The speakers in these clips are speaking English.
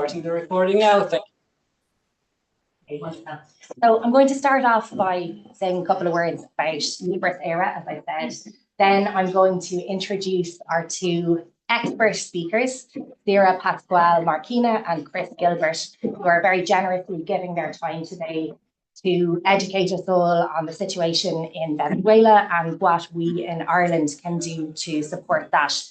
Starting the recording now. So I'm going to start off by saying a couple of words about Libris Era, as I said. Then I'm going to introduce our two expert speakers, Sierra Pascual Marquina and Chris Gilbert, who are very generously giving their time today to educate us all on the situation in Venezuela and what we in Ireland can do to support that.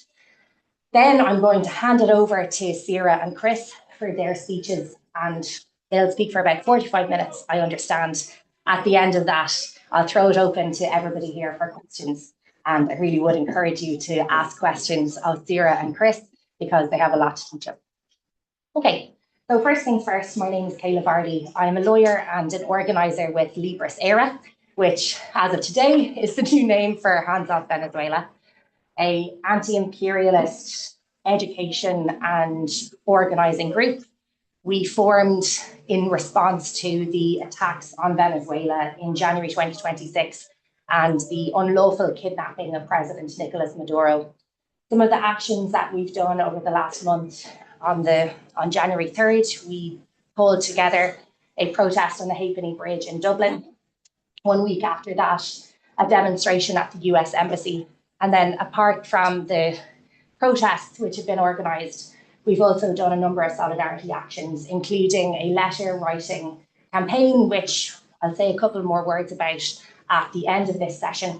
Then I'm going to hand it over to Sierra and Chris for their speeches, and they'll speak for about 45 minutes, I understand. At the end of that, I'll throw it open to everybody here for questions. And I really would encourage you to ask questions of Sierra and Chris because they have a lot to teach us. Okay, so first things first, my name is Kayla Vardy. I'm a lawyer and an organizer with Libris Era, which as of today is the new name for Hands Off Venezuela, an anti-imperialist education and organizing group. We formed in response to the attacks on Venezuela in January 2026 and the unlawful kidnapping of President Nicolas Maduro. Some of the actions that we've done over the last month, on January 3rd, we pulled together a protest on the Halfpenny Bridge in Dublin. 1 week after that, a demonstration at the US Embassy. And then apart from the protests which have been organised, we've also done a number of solidarity actions, including a letter writing campaign, which I'll say a couple more words about at the end of this session,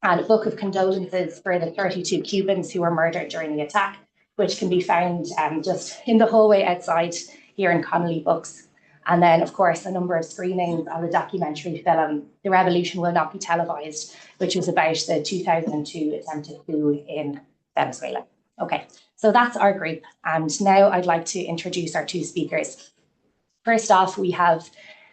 and a book of condolences for the 32 Cubans who were murdered during the attack, which can be found just in the hallway outside here in Connolly Books. And then, of course, a number of screenings of the documentary film, The Revolution Will Not Be Televised, which was about the 2002 attempted coup in Venezuela. Okay, so that's our group. And now I'd like to introduce our two speakers. First off, we have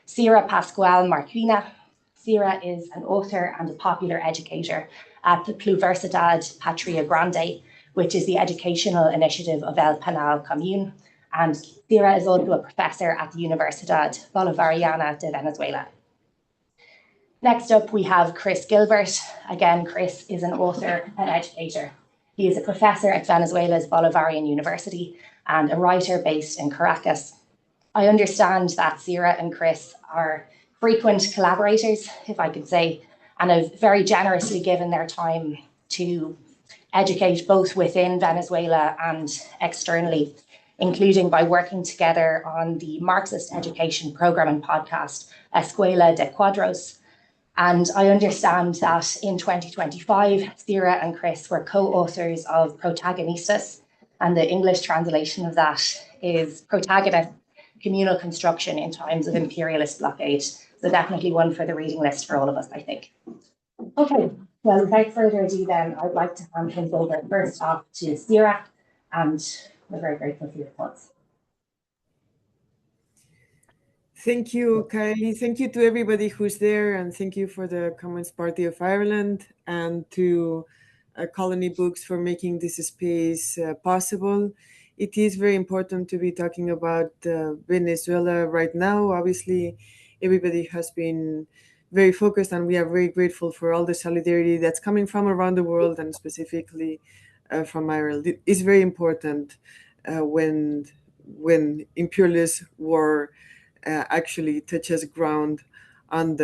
Sierra Pascual Marquina. Sierra is an author and a popular educator at the Universidad Patria Grande, which is the educational initiative of El Penal Commune. And Sierra is also a professor at the Universidad Bolivariana de Venezuela. Next up, we have Chris Gilbert. Again, Chris is an author and educator. He is a professor at Venezuela's Bolivarian University and a writer based in Caracas. I understand that Sierra and Chris are frequent collaborators, if I could say, and have very generously given their time to educate both within Venezuela and externally, including by working together on the Marxist education program and podcast, Escuela de Cuadros. And I understand that in 2025, Sierra and Chris were co-authors of Protagonistas, and the English translation of that is Protagonist, Communal Construction in Times of Imperialist Blockade. So definitely one for the reading list for all of us, I think. Okay, well, without further ado then, I'd like to hand things over first off to Sierra, and we're very grateful for your thoughts. Thank you, Kylie. Thank you to everybody who's there, and thank you for the Communist Party of Ireland and to Colony Books for making this space possible. It is very important to be talking about Venezuela right now. Obviously, everybody has been very focused, and we are very grateful for all the solidarity that's coming from around the world, and specifically from Ireland. It is very important when imperialist war actually touches ground on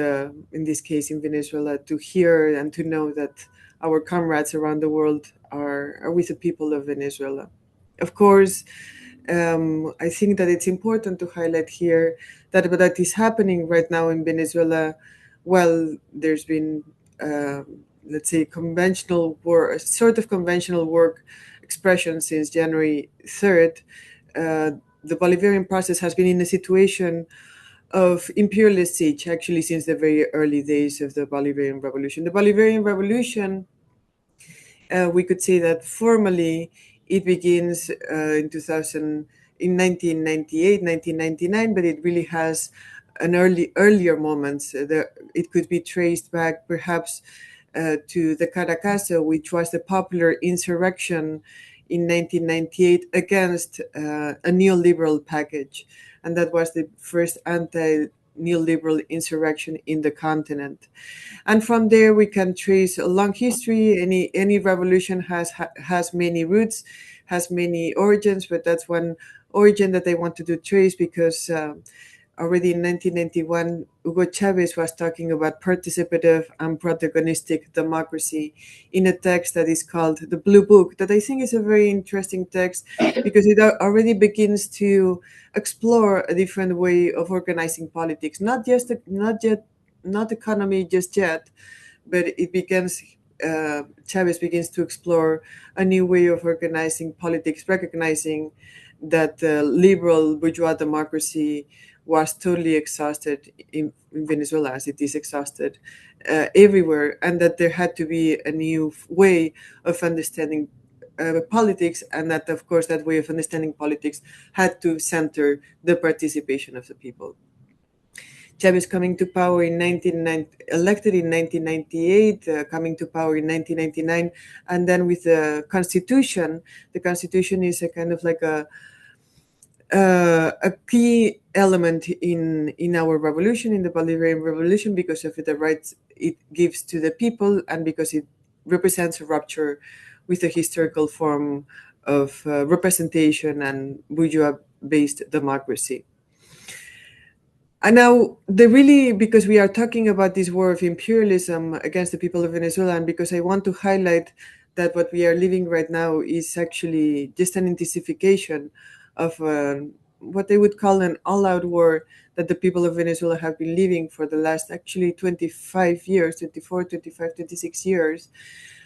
in this case in Venezuela, to hear and to know that our comrades around the world are with the people of Venezuela. Of course, I think that it's important to highlight here that what is happening right now in Venezuela, well, there's been, let's say, conventional war, a sort of conventional work expression since January 3rd. The Bolivarian process has been in a situation of imperialist siege, actually, since the very early days of the Bolivarian Revolution. The Bolivarian Revolution, we could say that formally it begins in 1998, 1999, but it really has an earlier moments. It could be traced back perhaps to the Caracas, which was the popular insurrection in 1998 against a neoliberal package. And that was the first anti-neoliberal insurrection in the continent. And from there, we can trace a long history. Any revolution has many roots, has many origins, but that's one origin that I wanted to trace because already in 1991, Hugo Chavez was talking about participative and protagonistic democracy in a text that is called the Blue Book, that I think is a very interesting text because it already begins to explore a different way of organizing politics, not economy just yet, but it begins. Chavez begins to explore a new way of organizing politics, recognizing that the liberal bourgeois democracy was totally exhausted in Venezuela, as it is exhausted everywhere, and that there had to be a new way of understanding politics, and that, of course, that way of understanding politics had to center the participation of the people. Chavez coming to power in 1990, elected in 1998, coming to power in 1999, and then with the constitution is a kind of like a key element in our revolution, in the Bolivarian revolution, because of the rights it gives to the people and because it represents a rupture with a historical form of representation and bourgeois-based democracy. And now, because we are talking about this war of imperialism against the people of Venezuela, and because I want to highlight that what we are living right now is actually just an intensification of what they would call an all-out war that the people of Venezuela have been living for the last actually 25 years, 24, 25, 26 years.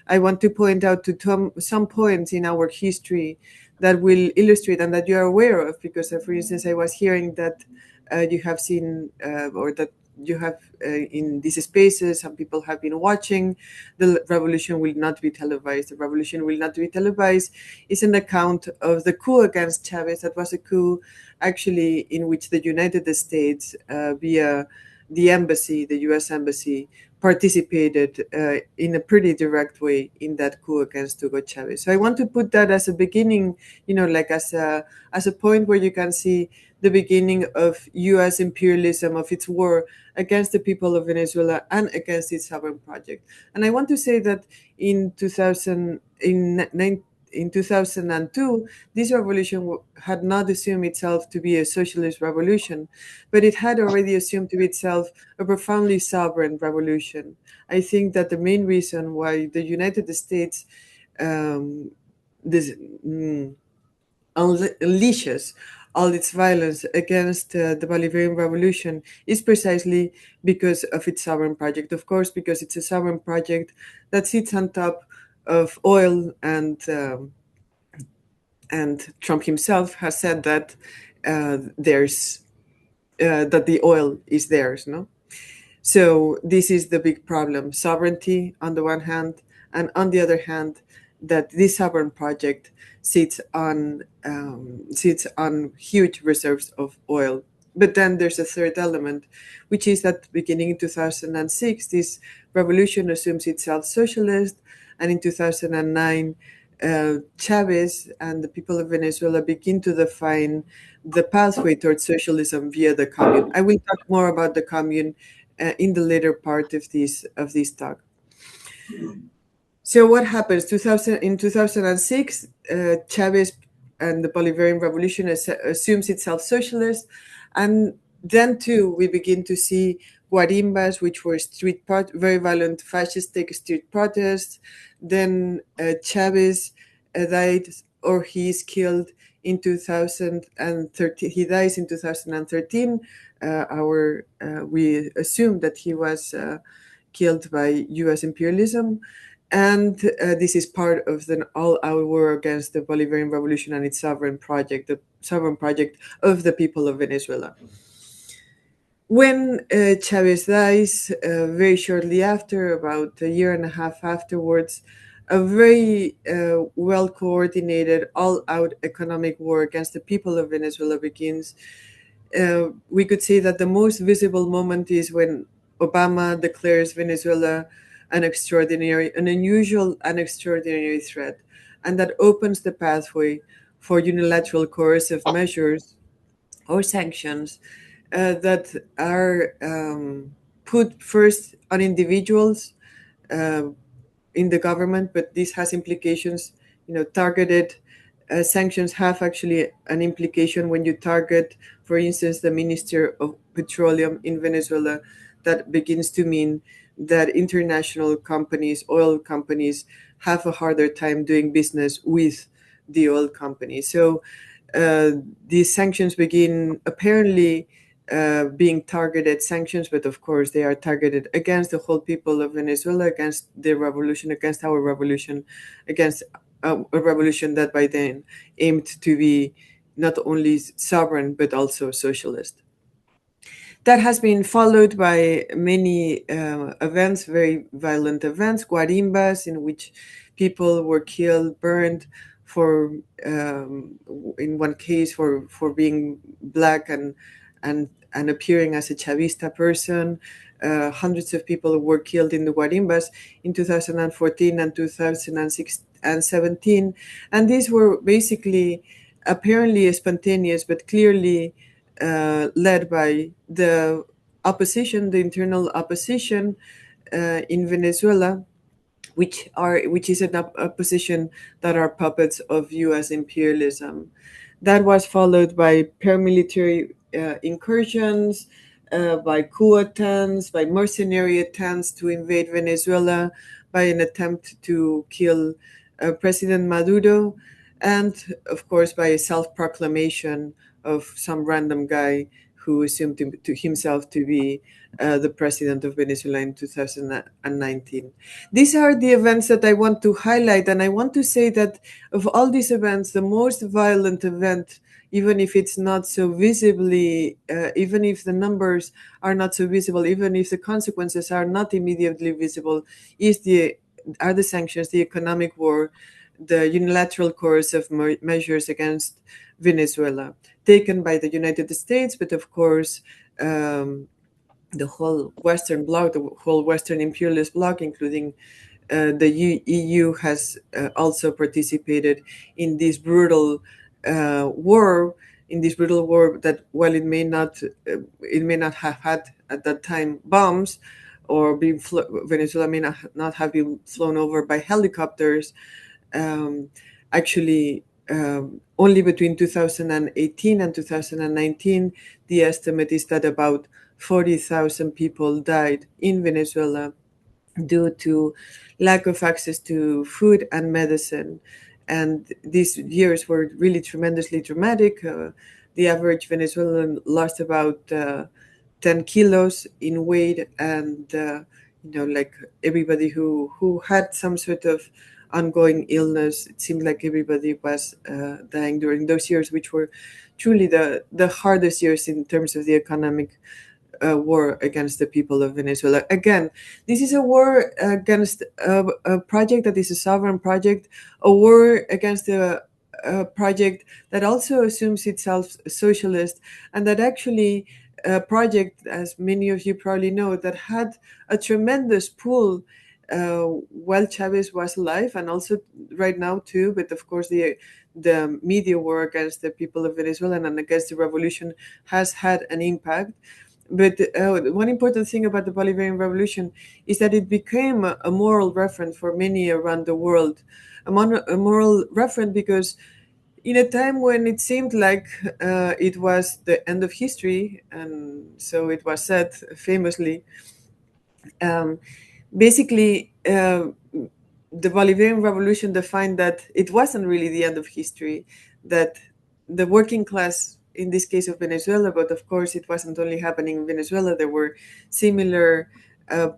I want to point out to some points in our history that will illustrate and that you are aware of, because, for instance, I was hearing that you have seen or that you have in these spaces, some people have been watching. The revolution will not be televised. The revolution will not be televised is an account of the coup against Chavez. That was a coup actually in which the United States, via the embassy, the US embassy, participated in a pretty direct way in that coup against Hugo Chavez. So I want to put that as a beginning, like as a point where you can see the beginning of U.S. imperialism, of its war against the people of Venezuela and against its sovereign project. And I want to say that in 2002, this revolution had not assumed itself to be a socialist revolution, but it had already assumed to itself a profoundly sovereign revolution. I think that the main reason why the United States unleashes all its violence against the Bolivarian Revolution is precisely because of its sovereign project. Of course, because it's a sovereign project that sits on top of oil, and Trump himself has said that that the oil is theirs, no? So this is the big problem: sovereignty on the one hand, and on the other hand, that this sovereign project sits on huge reserves of oil. But then there's a third element, which is that beginning in 2006, this revolution assumes itself socialist, and in 2009, Chavez and the people of Venezuela begin to define the pathway towards socialism via the commune. I will talk more about the commune in the later part of this talk. So what happens? In 2006, Chavez and the Bolivarian Revolution assumes itself socialist, and then too we begin to see guarimbas, which were very violent fascistic street protests. Then Chavez died, or he is killed in 2013. He dies in 2013. We assume that he was killed by U.S. imperialism. And this is part of the all-out war against the Bolivarian Revolution and its sovereign project, the sovereign project of the people of Venezuela. When Chavez dies, very shortly after, about a year and a half afterwards, a very well-coordinated, all-out economic war against the people of Venezuela begins. We could say that the most visible moment is when Obama declares Venezuela an unusual and extraordinary threat, and that opens the pathway for unilateral coercive measures or sanctions that are put first on individuals in the government, but this has implications, targeted sanctions have actually an implication when you target, for instance, the Minister of Petroleum in Venezuela. That begins to mean that international companies, oil companies, have a harder time doing business with the oil companies. So uh, these sanctions begin apparently being targeted sanctions, but of course they are targeted against the whole people of Venezuela, against the revolution, against our revolution, against a revolution that by then aimed to be not only sovereign but also socialist. That has been followed by many events, very violent events, guarimbas, in which people were killed, burned for, in one case, for being black and appearing as a Chavista person. Hundreds of people were killed in the guarimbas in 2014 and 2006 and 17, and these were basically apparently spontaneous, but clearly led by the opposition, the internal opposition in Venezuela, which is an opposition that are puppets of U.S. imperialism. That was followed by paramilitary incursions, by coup attempts, by mercenary attempts to invade Venezuela, by an attempt to kill President Maduro, and of course by a self-proclamation of some random guy who assumed to himself to be the president of Venezuela in 2019. These are the events that I want to highlight, and I want to say that of all these events, the most violent event, even if it's not so visibly, even if the numbers are not so visible, even if the consequences are not immediately visible, are the sanctions, the economic war, the unilateral coercive measures against Venezuela, taken by the United States, but of course, the whole Western bloc, the whole Western imperialist bloc, including the EU, has also participated in this brutal war. In this brutal war, that while it may not have had at that time bombs, or Venezuela may not have been flown over by helicopters. Um, Actually, only between 2018 and 2019, the estimate is that about 40,000 people died in Venezuela due to lack of access to food and medicine. And these years were really tremendously dramatic. The average Venezuelan lost about 10 kilos in weight, and like everybody who had some sort of ongoing illness, it seemed like everybody was dying during those years, which were truly the hardest years in terms of the economic war against the people of Venezuela. Again, this is a war against a project that is a sovereign project, a war against a project that also assumes itself socialist, and that actually a project, as many of you probably know, that had a tremendous pull while Chavez was alive, and also right now too. But of course, the media war against the people of Venezuela and against the revolution has had an impact. But one important thing about the Bolivarian Revolution is that it became a moral reference for many around the world. A moral reference because in a time when it seemed like it was the end of history, and so it was said famously, um, basically, the Bolivarian Revolution defined that it wasn't really the end of history, that the working class, in this case of Venezuela, but of course it wasn't only happening in Venezuela, there were similar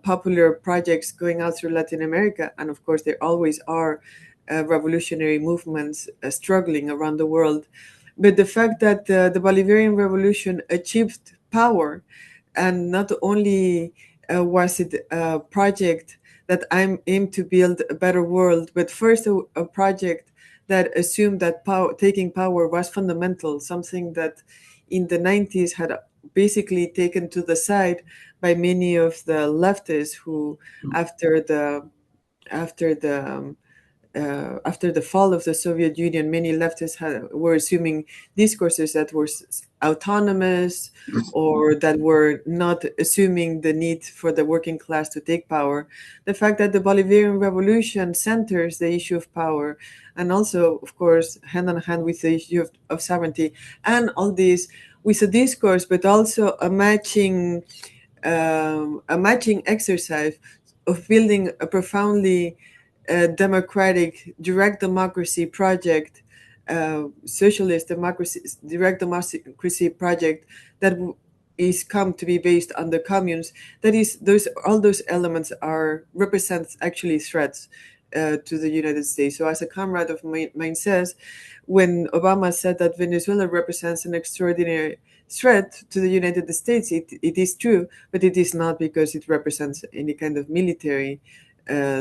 popular projects going out through Latin America, and of course there always are revolutionary movements struggling around the world. But the fact that the Bolivarian Revolution achieved power, and not only was it a project that I'm aimed to build a better world, but first a project that assumed that taking power was fundamental, something that in the 90s had basically taken to the side by many of the leftists who, after the after the fall of the Soviet Union, many leftists were assuming discourses that were autonomous or that were not assuming the need for the working class to take power. The fact that the Bolivarian Revolution centers the issue of power, and also, of course, hand in hand with the issue of sovereignty, and all this with a discourse, but also a matching exercise of building a profoundly democratic, direct democracy project, socialist democracy, direct democracy project that is come to be based on the communes. That is, all those elements represent actually threats to the United States. So, as a comrade of mine says, when Obama said that Venezuela represents an extraordinary threat to the United States, it is true, but it is not because it represents any kind of military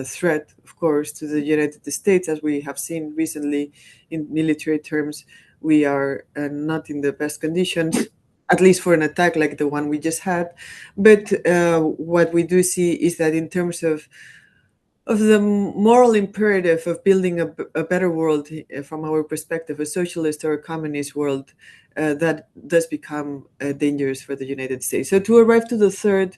threat, of course, to the United States. As we have seen recently in military terms, we are not in the best conditions, at least for an attack like the one we just had. But what we do see is that in terms of the moral imperative of building a better world from our perspective, a socialist or a communist world, that does become dangerous for the United States. So to arrive to the third,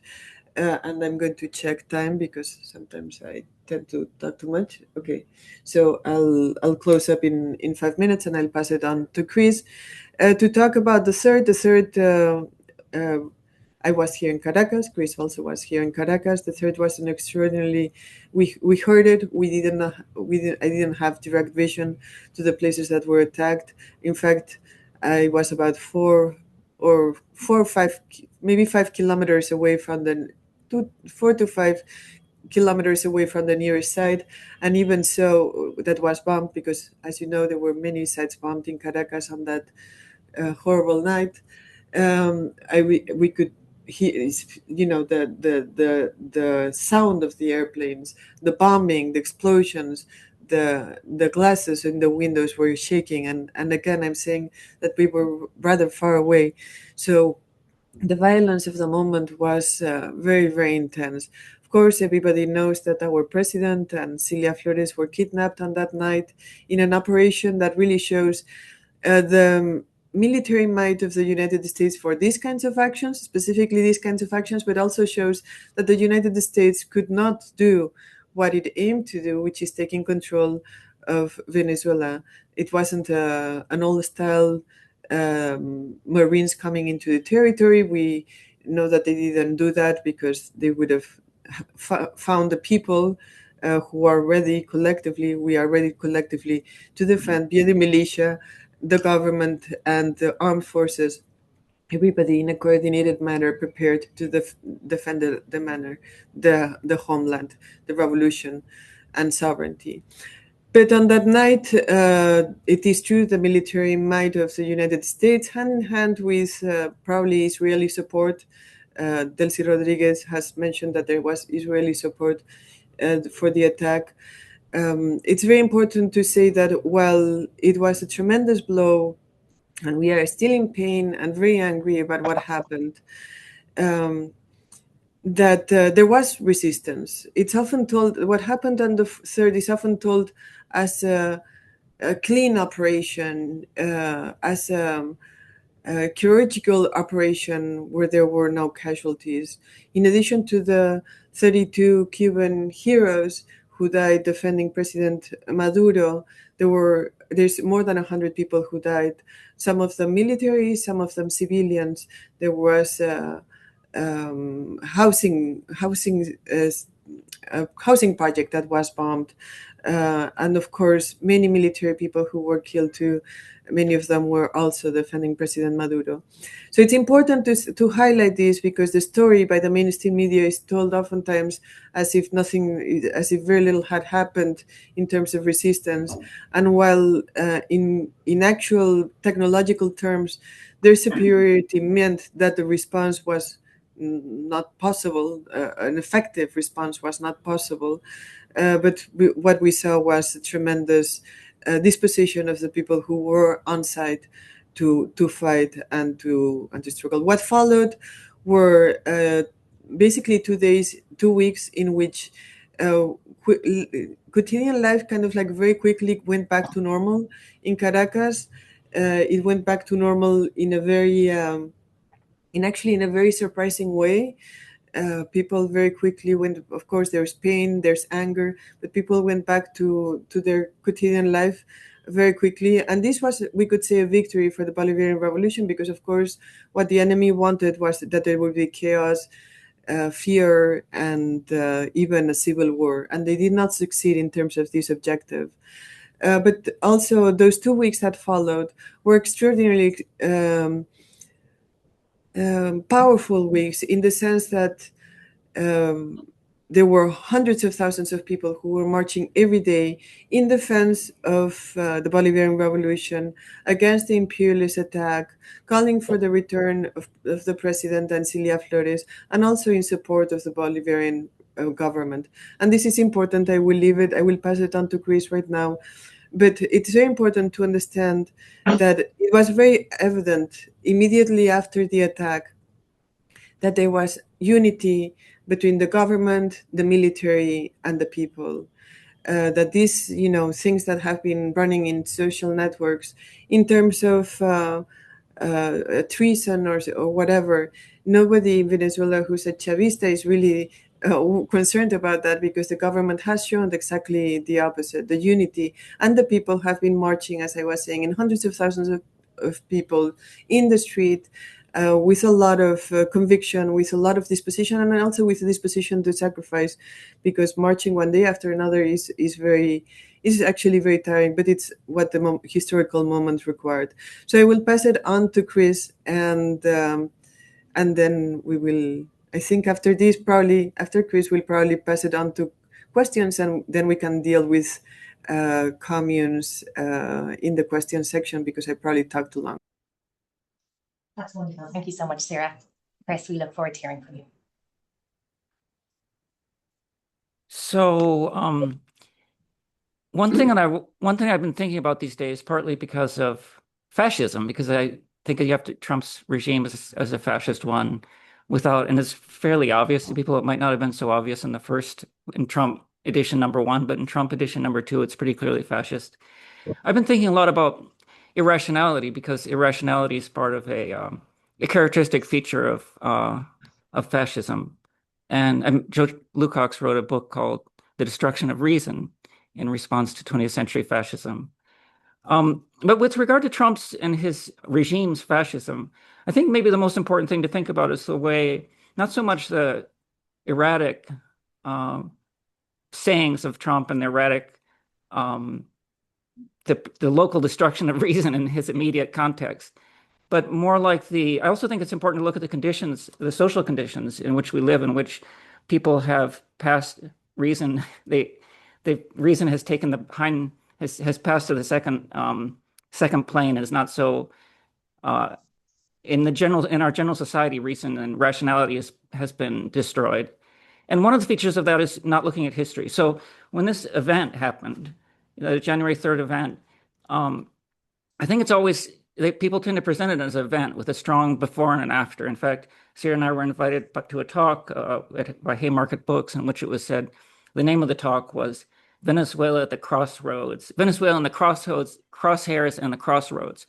and I'm going to check time because sometimes I tend to talk too much. Okay, so I'll close up in 5 minutes and I'll pass it on to Chris to talk about the third. The third. I was here in Caracas. Chris also was here in Caracas. The third was an extraordinarily. We heard it. I didn't have direct vision to the places that were attacked. In fact, I was about 4 or 5, maybe 5 kilometers away from 4 to 5 kilometers away from the nearest site, and even so, that was bombed because, as you know, there were many sites bombed in Caracas on that horrible night. We could hear, the sound of the airplanes, the bombing, the explosions, the glasses in the windows were shaking, and again, I'm saying that we were rather far away, so the violence of the moment was very, very intense. Of course, everybody knows that our president and Cilia Flores were kidnapped on that night in an operation that really shows the military might of the United States for these kinds of actions, specifically these kinds of actions, but also shows that the United States could not do what it aimed to do, which is taking control of Venezuela. It wasn't an old-style Marines coming into the territory. We know that they didn't do that because they would have found the people who are ready collectively. We are ready collectively to defend via the militia, the government, and the armed forces. Everybody in a coordinated manner prepared to defend the homeland, the revolution, and sovereignty. But on that night, it is true, the military might of the United States, hand in hand with probably Israeli support. Delcy Rodriguez has mentioned that there was Israeli support for the attack. It's very important to say that while it was a tremendous blow, and we are still in pain and very angry about what happened, that there was resistance. It's often told, what happened on the third is often told as a clean operation, as a chirurgical operation where there were no casualties. In addition to the 32 Cuban heroes who died defending President Maduro, there's more than 100 people who died, some of them military, some of them civilians. There was housing project that was bombed, and of course many military people who were killed too. Many of them were also defending President Maduro. So it's important to highlight this, because the story by the mainstream media is told oftentimes as if very little had happened in terms of resistance. And while in actual technological terms, their superiority meant that the response was not possible, an effective response was not possible. But what we saw was a tremendous disposition of the people who were on site to fight and to struggle. What followed were basically 2 weeks in which quotidian life kind of like very quickly went back to normal in Caracas. It went back to normal in a very, in a very surprising way. People very quickly went. Of course, there's pain, there's anger, but people went back to their quotidian life very quickly. And this was, we could say, a victory for the Bolivarian Revolution, because, of course, what the enemy wanted was that there would be chaos, fear, and even a civil war. And they did not succeed in terms of this objective. But also, those 2 weeks that followed were extraordinarily powerful weeks, in the sense that um, there were hundreds of thousands of people who were marching every day in defense of the Bolivarian Revolution, against the imperialist attack, calling for the return of the president Ancilia Flores, and also in support of the Bolivarian government. And this is important. I will leave it. I will pass it on to Chris right now. But it's very important to understand that it was very evident immediately after the attack that there was unity between the government, the military, and the people. That these, things that have been running in social networks in terms of treason or whatever, nobody in Venezuela who's a Chavista is really concerned about that, because the government has shown exactly the opposite. The unity, and the people have been marching, as I was saying, in hundreds of thousands of people in the street, with a lot of conviction, with a lot of disposition, and also with a disposition to sacrifice, because marching one day after another is actually very tiring, but it's what the historical moment required. So I will pass it on to Chris, and then we will. I think after this, probably after Chris, we'll probably pass it on to questions, and then we can deal with communes in the question section, because I probably talked too long. That's wonderful. Thank you so much, Sarah. Chris, we look forward to hearing from you. So one thing I've been thinking about these days, partly because of fascism, because I think you have to Trump's regime as a fascist one, and it's fairly obvious to people. It might not have been so obvious in Trump edition number 1, but in Trump edition number 2, it's pretty clearly fascist. I've been thinking a lot about irrationality, because irrationality is part of a characteristic feature of fascism. And Joe Lukács wrote a book called The Destruction of Reason in response to 20th century fascism. But with regard to Trump's and his regime's fascism, I think maybe the most important thing to think about is the way, not so much the erratic sayings of Trump and the erratic, the local destruction of reason in his immediate context, but more like I also think it's important to look at the conditions, the social conditions in which we live, in which people have passed reason. Reason has taken has passed to the second plane, and is not so in our general society. Reason and rationality has been destroyed, and one of the features of that is not looking at history. So when this event happened, the January 3rd event, I think it's always people tend to present it as an event with a strong before and an after. In fact, Sarah and I were invited to a talk by Haymarket Books, in which it was said the name of the talk was Venezuela at the Crossroads, Venezuela in the crosshairs and the crossroads.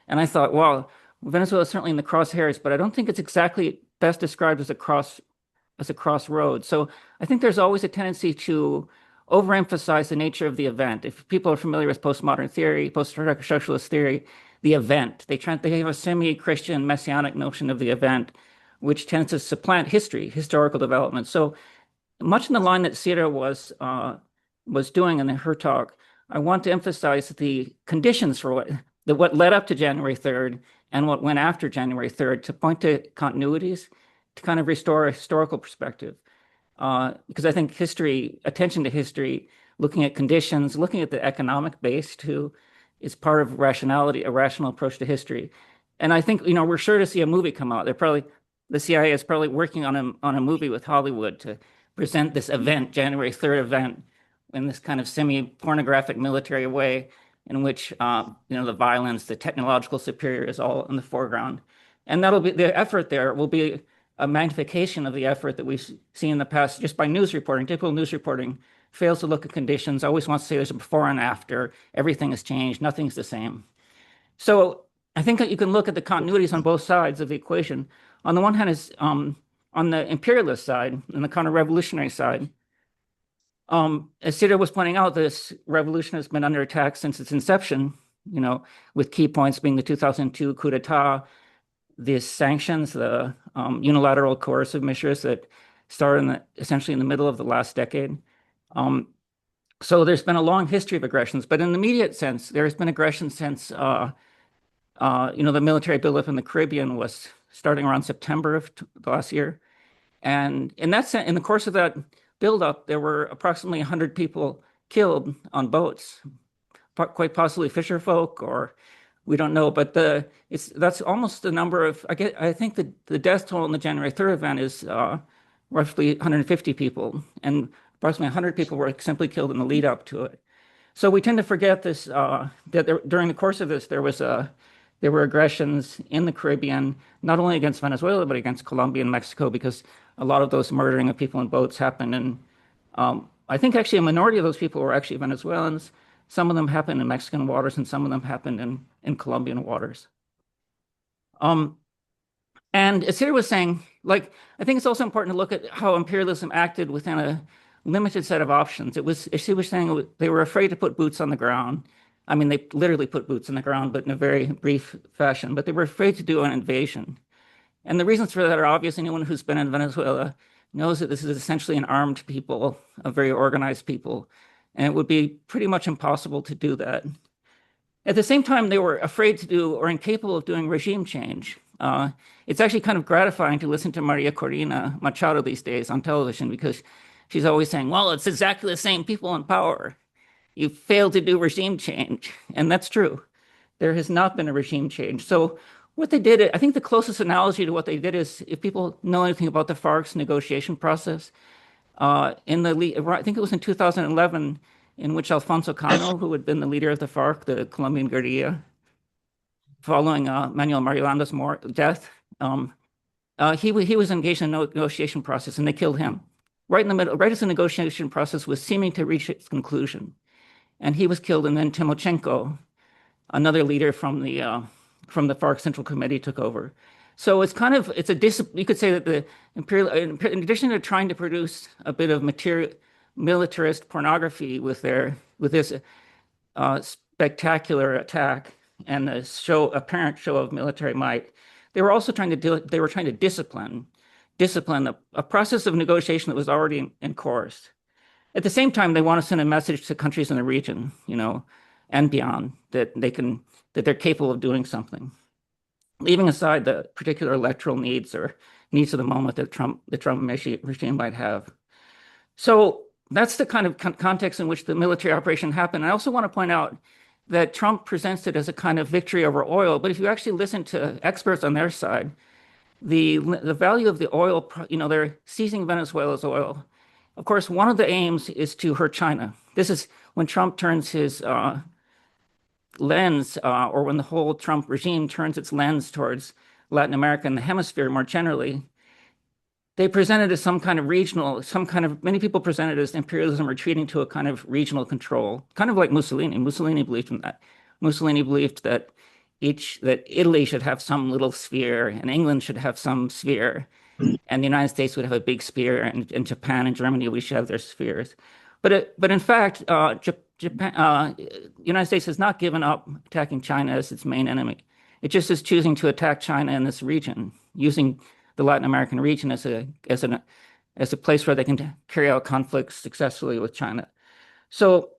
And I thought, well, Venezuela is certainly in the crosshairs, but I don't think it's exactly best described as a crossroad. So I think there's always a tendency to overemphasize the nature of the event. If people are familiar with postmodern theory, post-structuralist theory, the event, they have a semi-Christian messianic notion of the event, which tends to supplant historical development. So much in the line that Sierra was doing in her talk, I want to emphasize the conditions for what led up to January 3rd and what went after January 3rd, to point to continuities, to kind of restore a historical perspective. Because I think attention to history, looking at conditions, looking at the economic base too, is part of rationality, a rational approach to history. And I think, we're sure to see a movie come out. The CIA is probably working on a movie with Hollywood to present this event, January 3rd event, in this kind of semi-pornographic military way, in which the violence, the technological superior is all in the foreground. And the effort there will be a magnification of the effort that we've seen in the past just by news reporting. Typical news reporting fails to look at conditions, always wants to say there's a before and after, everything has changed, nothing's the same. So I think that you can look at the continuities on both sides of the equation. On the one hand is on the imperialist side and the counter-revolutionary side. As Sita was pointing out, this revolution has been under attack since its inception, with key points being the 2002 coup d'etat, the sanctions, the unilateral coercive measures that started essentially in the middle of the last decade. So there's been a long history of aggressions, but in the immediate sense, there has been aggression since the military buildup in the Caribbean was starting around September of the last year. And in that sense, in the course of that buildup, there were approximately 100 people killed on boats, quite possibly fisher folk, or we don't know. But that's almost the number of, I think the death toll in the January 3rd event is roughly 150 people, and approximately 100 people were simply killed in the lead up to it. So we tend to forget this, that during the course of this, there were aggressions in the Caribbean, not only against Venezuela, but against Colombia and Mexico, because a lot of those murdering of people in boats happened. And I think actually a minority of those people were actually Venezuelans. Some of them happened in Mexican waters, and some of them happened in Colombian waters. And as Siri was saying, I think it's also important to look at how imperialism acted within a limited set of options. As she was saying, they were afraid to put boots on the ground. I mean, they literally put boots on the ground, but in a very brief fashion. But they were afraid to do an invasion. And the reasons for that are obvious. Anyone who's been in Venezuela knows that this is essentially an armed people, a very organized people. And it would be pretty much impossible to do that. At the same time, they were afraid to do or incapable of doing regime change. It's actually kind of gratifying to listen to Maria Corina Machado these days on television, because she's always saying, well, it's exactly the same people in power. You failed to do regime change. And that's true. There has not been a regime change. So what they did, I think the closest analogy to what they did is, if people know anything about the FARC's negotiation process, I think it was in 2011, in which Alfonso Cano, who had been the leader of the FARC, the Colombian guerrilla, following Manuel Marilanda's death, he was engaged in a negotiation process, and they killed him right in the middle, right as the negotiation process was seeming to reach its conclusion. And he was killed, and then Timochenko, another leader from the FARC Central Committee, took over. So you could say that the in addition to trying to produce a bit of militarist pornography with this spectacular attack and a apparent show of military might, they were also trying to discipline a process of negotiation that was already in course. At the same time, they want to send a message to countries in the region, and beyond, that they're capable of doing something, leaving aside the particular electoral needs or needs of the moment that the Trump regime might have. So that's the kind of context in which the military operation happened. I also want to point out that Trump presents it as a kind of victory over oil, but if you actually listen to experts on their side, the value of the oil, they're seizing Venezuela's oil. Of course, one of the aims is to hurt China. This is when Trump turns his lens, or when the whole Trump regime turns its lens towards Latin America and the hemisphere more generally. They presented as many people presented as imperialism retreating to a kind of regional control, kind of like Mussolini. Mussolini believed in that. Mussolini believed that Italy should have some little sphere, and England should have some sphere, and the United States would have a big sphere, and Japan and Germany, we should have their spheres. But in fact, the United States has not given up attacking China as its main enemy. It just is choosing to attack China in this region, using the Latin American region as a place where they can carry out conflicts successfully with China. So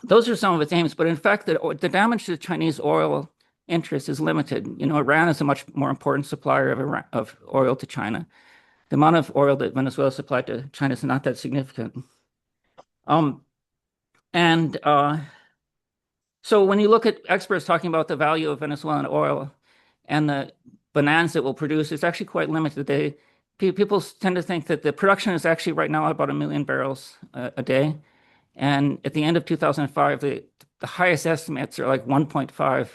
those are some of its aims. But in fact, the damage to the Chinese oil interest is limited. Iran is a much more important supplier of oil to China. The amount of oil that Venezuela supplied to China is not that significant. So when you look at experts talking about the value of Venezuelan oil and the bonanza it will produce, it's actually quite limited. People tend to think that the production is actually right now about 1 million barrels a day. And at the end of 2005, the highest estimates are like 1.5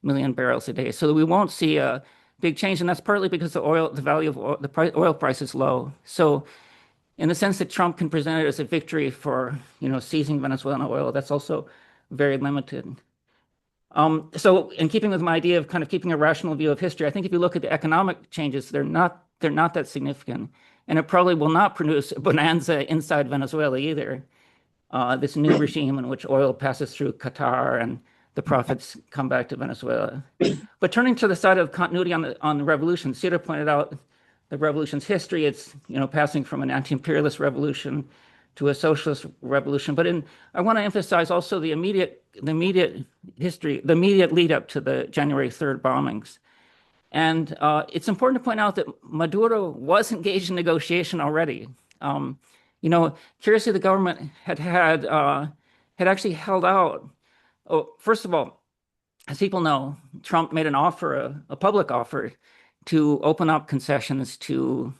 million barrels a day. So we won't see a big change, and that's partly because the value of oil price is low. So in the sense that Trump can present it as a victory for, seizing Venezuelan oil, that's also very limited. So in keeping with my idea of kind of keeping a rational view of history, I think if you look at the economic changes, they're not that significant. And it probably will not produce a bonanza inside Venezuela either. This new regime in which oil passes through Qatar and the profits come back to Venezuela. But turning to the side of continuity on the revolution, Cedar pointed out the revolution's history. It's passing from an anti-imperialist revolution to a socialist revolution. But I want to emphasize also the immediate history, the immediate lead up to the January 3rd bombings. And it's important to point out that Maduro was engaged in negotiation already. Curiously, the government had actually held out. Oh, first of all, as people know, Trump made an offer, a public offer, to open up concessions to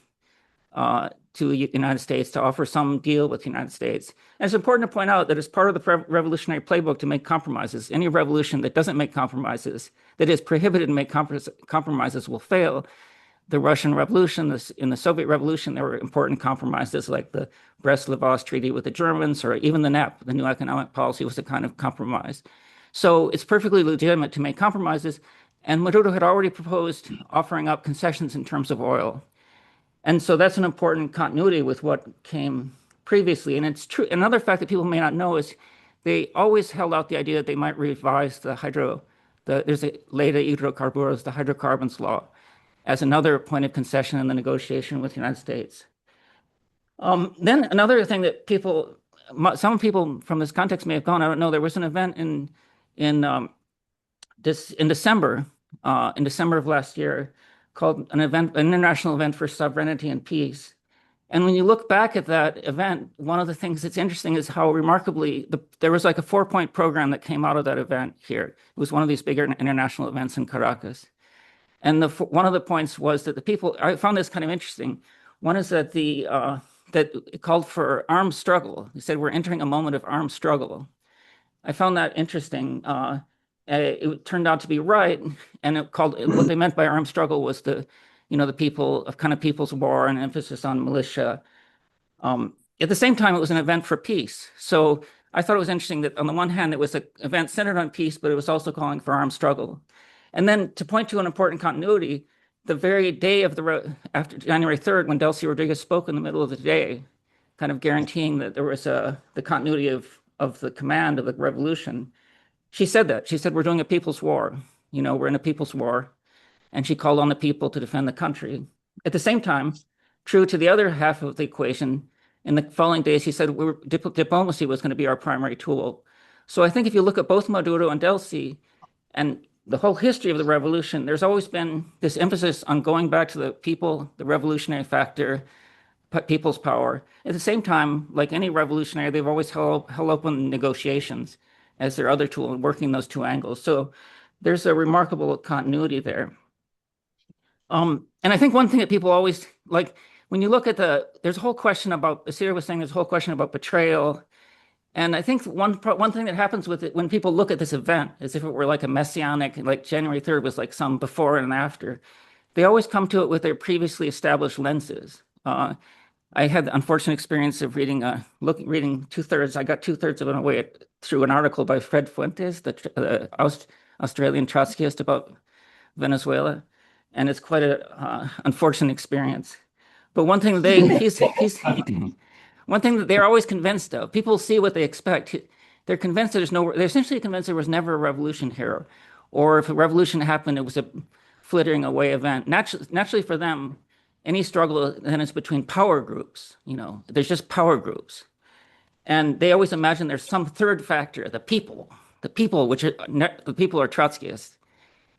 the United States, to offer some deal with the United States. And it's important to point out that it's part of the revolutionary playbook to make compromises. Any revolution that doesn't make compromises, that is prohibited to make compromises, will fail. The Russian Revolution, in the Soviet Revolution, there were important compromises like the Brest-Litovsk Treaty with the Germans, or even the NEP, the New Economic Policy, was a kind of compromise. So it's perfectly legitimate to make compromises. And Maduro had already proposed offering up concessions in terms of oil. And so that's an important continuity with what came previously. And it's true. Another fact that people may not know is they always held out the idea that they might revise there's a ley de hidrocarburos, the hydrocarbons law, as another point of concession in the negotiation with the United States. Then another thing that some people from this context may have gone, I don't know, there was an event in December of last year called an international event for sovereignty and peace. And when you look back at that event, one of the things that's interesting is how remarkably there was like a 4-point program that came out of that event here. It was one of these bigger international events in Caracas. And one of the points was that I found this kind of interesting. One is that that it called for armed struggle. They said we're entering a moment of armed struggle. I found that interesting. It turned out to be right, and what they meant by armed struggle was the people's war and emphasis on militia. At the same time, it was an event for peace. So I thought it was interesting that on the one hand, it was an event centered on peace, but it was also calling for armed struggle. And then to point to an important continuity, the very day after January 3rd, when Delcy Rodriguez spoke in the middle of the day, kind of guaranteeing that there was the continuity of the command of the revolution, she said that. She said, we're doing a people's war. We're in a people's war. And she called on the people to defend the country. At the same time, true to the other half of the equation, in the following days, he said diplomacy was going to be our primary tool. So I think if you look at both Maduro and Delcy and the whole history of the revolution, there's always been this emphasis on going back to the people, the revolutionary factor, people's power. At the same time, like any revolutionary, they've always held open negotiations as their other tool in working those two angles. So there's a remarkable continuity there. And I think one thing that people always like, when you look at there's a whole question about, Asira was saying, there's a whole question about betrayal. And I think one thing that happens with it when people look at this event as if it were like a messianic, like January 3rd was like some before and after, they always come to it with their previously established lenses. I had the unfortunate experience of reading 2/3. I got 2/3 of it away through an article by Fred Fuentes, the Australian Trotskyist, about Venezuela, and it's quite an unfortunate experience. But one thing one thing that they're always convinced of, people see what they expect. They're convinced they're essentially convinced there was never a revolution here, or if a revolution happened, it was a flittering away event. Naturally for them, any struggle then is between power groups. There's just power groups. And they always imagine there's some third factor, the people, the people are Trotskyists.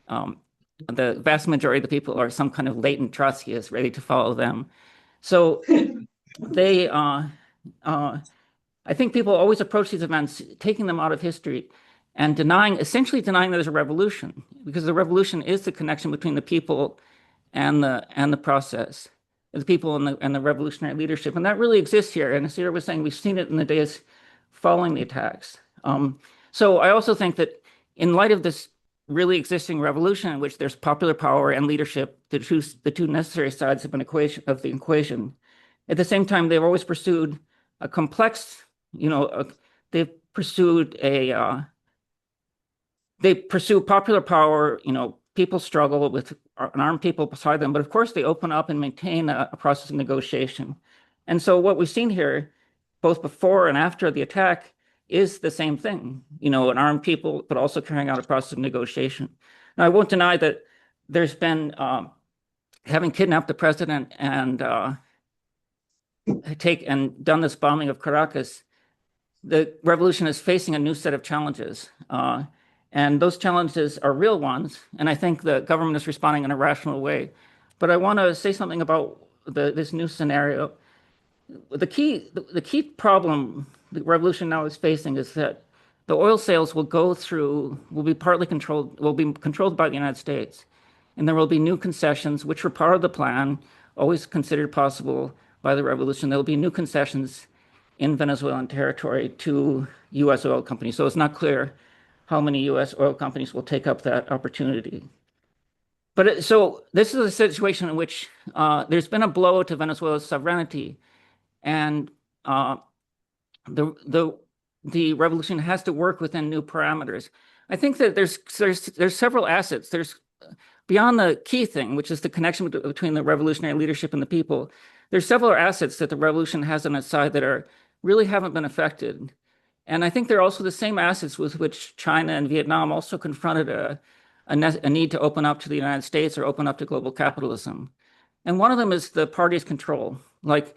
The vast majority of the people are some kind of latent Trotskyists ready to follow them. So I think people always approach these events, taking them out of history and essentially denying there's a revolution, because the revolution is the connection between the people and the process, the people and the revolutionary leadership. And that really exists here. And as Asira was saying, we've seen it in the days following the attacks. So I also think that in light of this really existing revolution in which there's popular power and leadership, the two necessary sides of the equation. At the same time, they've always pursued a complex, they've pursued they pursue popular power, people struggle with an armed people beside them, but of course they open up and maintain a process of negotiation. And so what we've seen here, both before and after the attack, is the same thing, an armed people, but also carrying out a process of negotiation. Now, I won't deny that there's been, having kidnapped the president and done this bombing of Caracas, the revolution is facing a new set of challenges. And those challenges are real ones. And I think the government is responding in a rational way. But I want to say something about this new scenario. The key problem the revolution now is facing is that the oil sales will be controlled by the United States. And there will be new concessions, which were part of the plan, always considered possible by the revolution. There will be new concessions in Venezuelan territory to U.S. oil companies. So it's not clear how many U.S. oil companies will take up that opportunity. But so this is a situation in which there's been a blow to Venezuela's sovereignty, and the revolution has to work within new parameters. I think that there's several assets. There's beyond the key thing, which is the connection between the revolutionary leadership and the people. There's several assets that the revolution has on its side that really haven't been affected. And I think they're also the same assets with which China and Vietnam also confronted a need to open up to the United States or open up to global capitalism. And one of them is the party's control. Like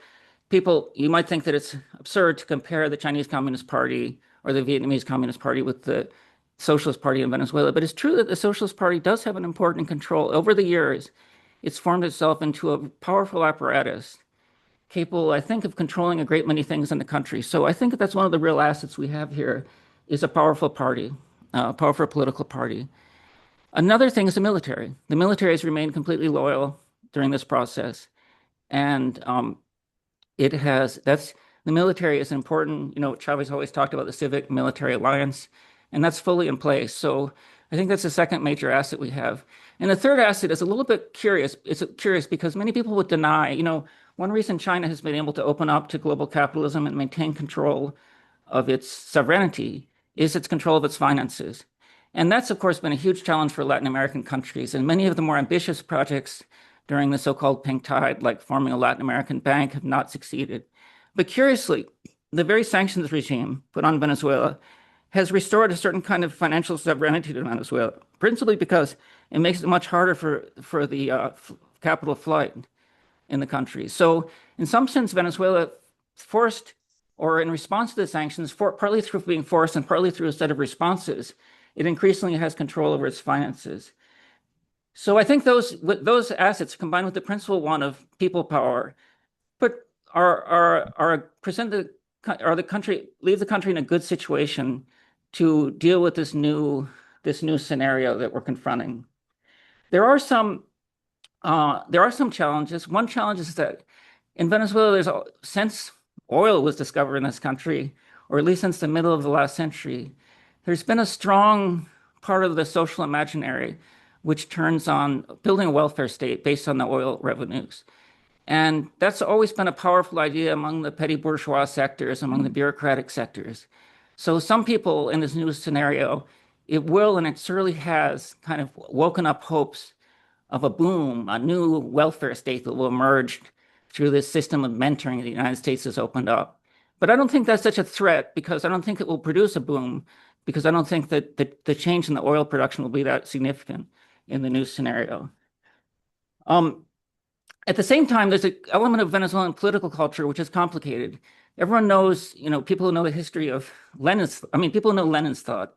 you might think that it's absurd to compare the Chinese Communist Party or the Vietnamese Communist Party with the Socialist Party in Venezuela, but it's true that the Socialist Party does have an important control. Over the years, it's formed itself into a powerful apparatus capable, I think, of controlling a great many things in the country. So I think that's one of the real assets we have here is a powerful party, a powerful political party. Another thing is the military. The military has remained completely loyal during this process. And the military is important. Chavez always talked about the civic military alliance, and that's fully in place. So I think that's the second major asset we have. And the third asset is a little bit curious. It's curious because many people would deny, one reason China has been able to open up to global capitalism and maintain control of its sovereignty is its control of its finances. And that's, of course, been a huge challenge for Latin American countries. And many of the more ambitious projects during the so-called pink tide, like forming a Latin American bank, have not succeeded. But curiously, the very sanctions regime put on Venezuela has restored a certain kind of financial sovereignty to Venezuela, principally because it makes it much harder for the capital flight in the country. So in some sense, Venezuela forced, or in response to the sanctions, partly through being forced and partly through a set of responses, it increasingly has control over its finances. So I think those assets, combined with the principal one of people power, leave the country in a good situation to deal with this new scenario that we're confronting. There are some challenges. One challenge is that in Venezuela, since oil was discovered in this country, or at least since the middle of the last century, there's been a strong part of the social imaginary which turns on building a welfare state based on the oil revenues. And that's always been a powerful idea among the petty bourgeois sectors, among the bureaucratic sectors. So some people in this new scenario, it will and it certainly has kind of woken up hopes of a boom, a new welfare state that will emerge through this system of mentoring the United States has opened up. But I don't think that's such a threat because I don't think it will produce a boom because I don't think that the change in the oil production will be that significant in the new scenario. At the same time, there's an element of Venezuelan political culture which is complicated. Everyone knows, people who know the history of people know Lenin's thought.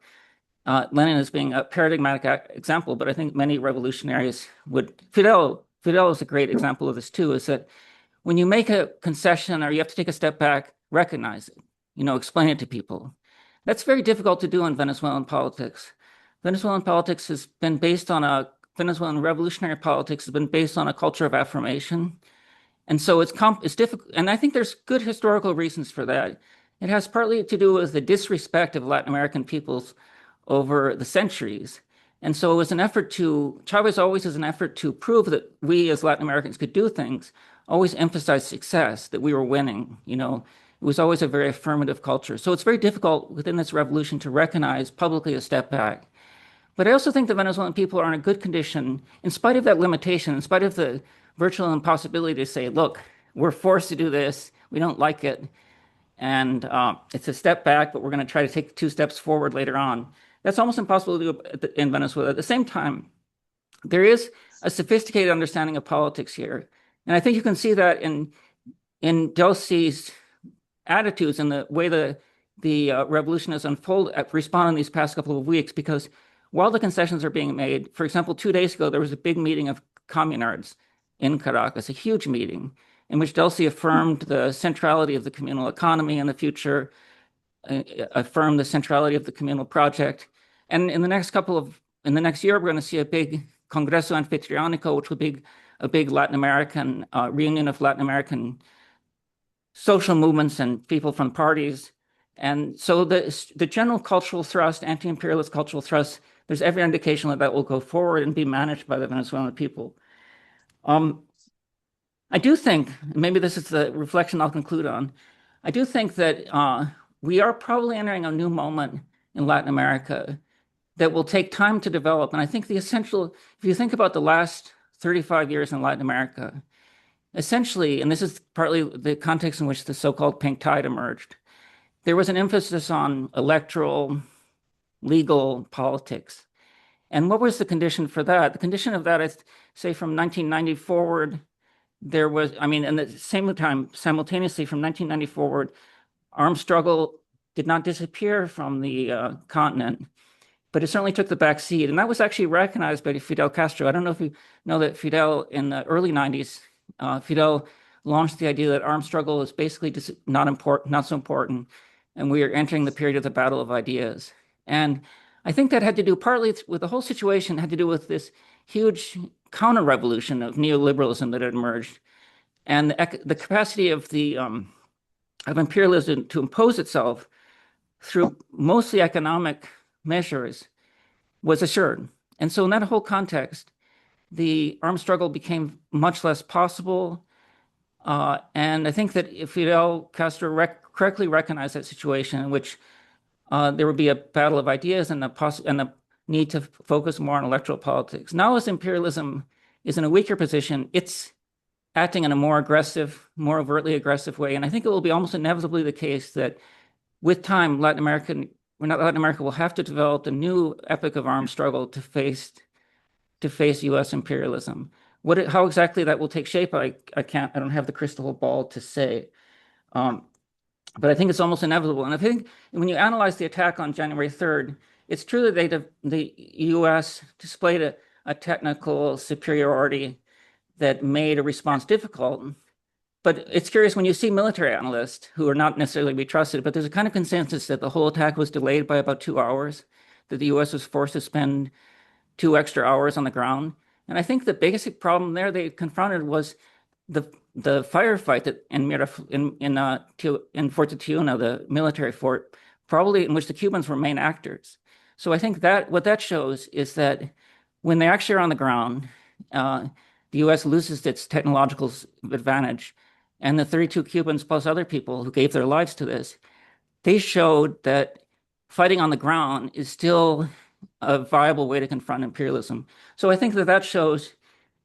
Lenin as being a paradigmatic example, but I think many revolutionaries would. Fidel is a great example of this too, is that when you make a concession or you have to take a step back, recognize it, explain it to people. That's very difficult to do in Venezuelan politics. Venezuelan revolutionary politics has been based on a culture of affirmation. And so it's difficult. And I think there's good historical reasons for that. It has partly to do with the disrespect of Latin American peoples over the centuries. And so it was an effort to, Chavez always is an effort to prove that we as Latin Americans could do things, always emphasized success, that we were winning, you know. It was always a very affirmative culture. So it's very difficult within this revolution to recognize publicly a step back. But I also think the Venezuelan people are in a good condition, in spite of that limitation, in spite of the virtual impossibility to say, look, we're forced to do this, we don't like it, and it's a step back, but we're going to try to take 2 steps forward later on. That's almost impossible to do in Venezuela. At the same time, there is a sophisticated understanding of politics here. And I think you can see that in Delcy's attitudes and the way the revolution has unfolded, responded in these past couple of weeks, because while the concessions are being made, for example, 2 days ago, there was a big meeting of communards in Caracas, a huge meeting in which Delcy affirmed the centrality of the communal economy in the future, affirmed the centrality of the communal project. And in the next year, we're going to see a big Congreso Anfitriónico, which will be a big Latin American reunion of Latin American social movements and people from parties. And so the general cultural thrust, anti-imperialist cultural thrust, there's every indication that will go forward and be managed by the Venezuelan people. I do think, maybe this is the reflection I'll conclude on, I do think that we are probably entering a new moment in Latin America that will take time to develop. And I think if you think about the last 35 years in Latin America, essentially, and this is partly the context in which the so-called pink tide emerged, there was an emphasis on electoral, legal politics. And what was the condition for that? The condition of that is, say, from 1990 forward, there was, and at the same time, simultaneously from 1990 forward, armed struggle did not disappear from the continent, but it certainly took the back seat. And that was actually recognized by Fidel Castro. I don't know if you know that Fidel, in the early 90s, Fidel launched the idea that armed struggle is basically just not so important, and we are entering the period of the battle of ideas. And I think that had to do partly with the whole situation, had to do with this huge counter-revolution of neoliberalism that had emerged, and the capacity of imperialism to impose itself through mostly economic measures was assured. And so in that whole context, the armed struggle became much less possible. And I think that if Fidel Castro correctly recognized that situation in which there would be a battle of ideas and the need to focus more on electoral politics. Now, as imperialism is in a weaker position, it's acting in a more aggressive, more overtly aggressive way. And I think it will be almost inevitably the case that with time, Latin America will have to develop a new epoch of armed struggle to face U.S. imperialism. How exactly that will take shape, I don't have the crystal ball to say. But I think it's almost inevitable. And I think when you analyze the attack on January 3rd, it's true that the U.S. displayed a technical superiority that made a response difficult. But it's curious when you see military analysts who are not necessarily to be trusted, but there's a kind of consensus that the whole attack was delayed by about 2 hours, that the U.S. was forced to spend 2 extra hours on the ground. And I think the basic problem there they confronted was the firefight that in Fort Tiuna, the military fort, probably in which the Cubans were main actors. So I think that what that shows is that when they actually are on the ground, the U.S. loses its technological advantage, and the 32 Cubans plus other people who gave their lives to this, they showed that fighting on the ground is still a viable way to confront imperialism. So I think that shows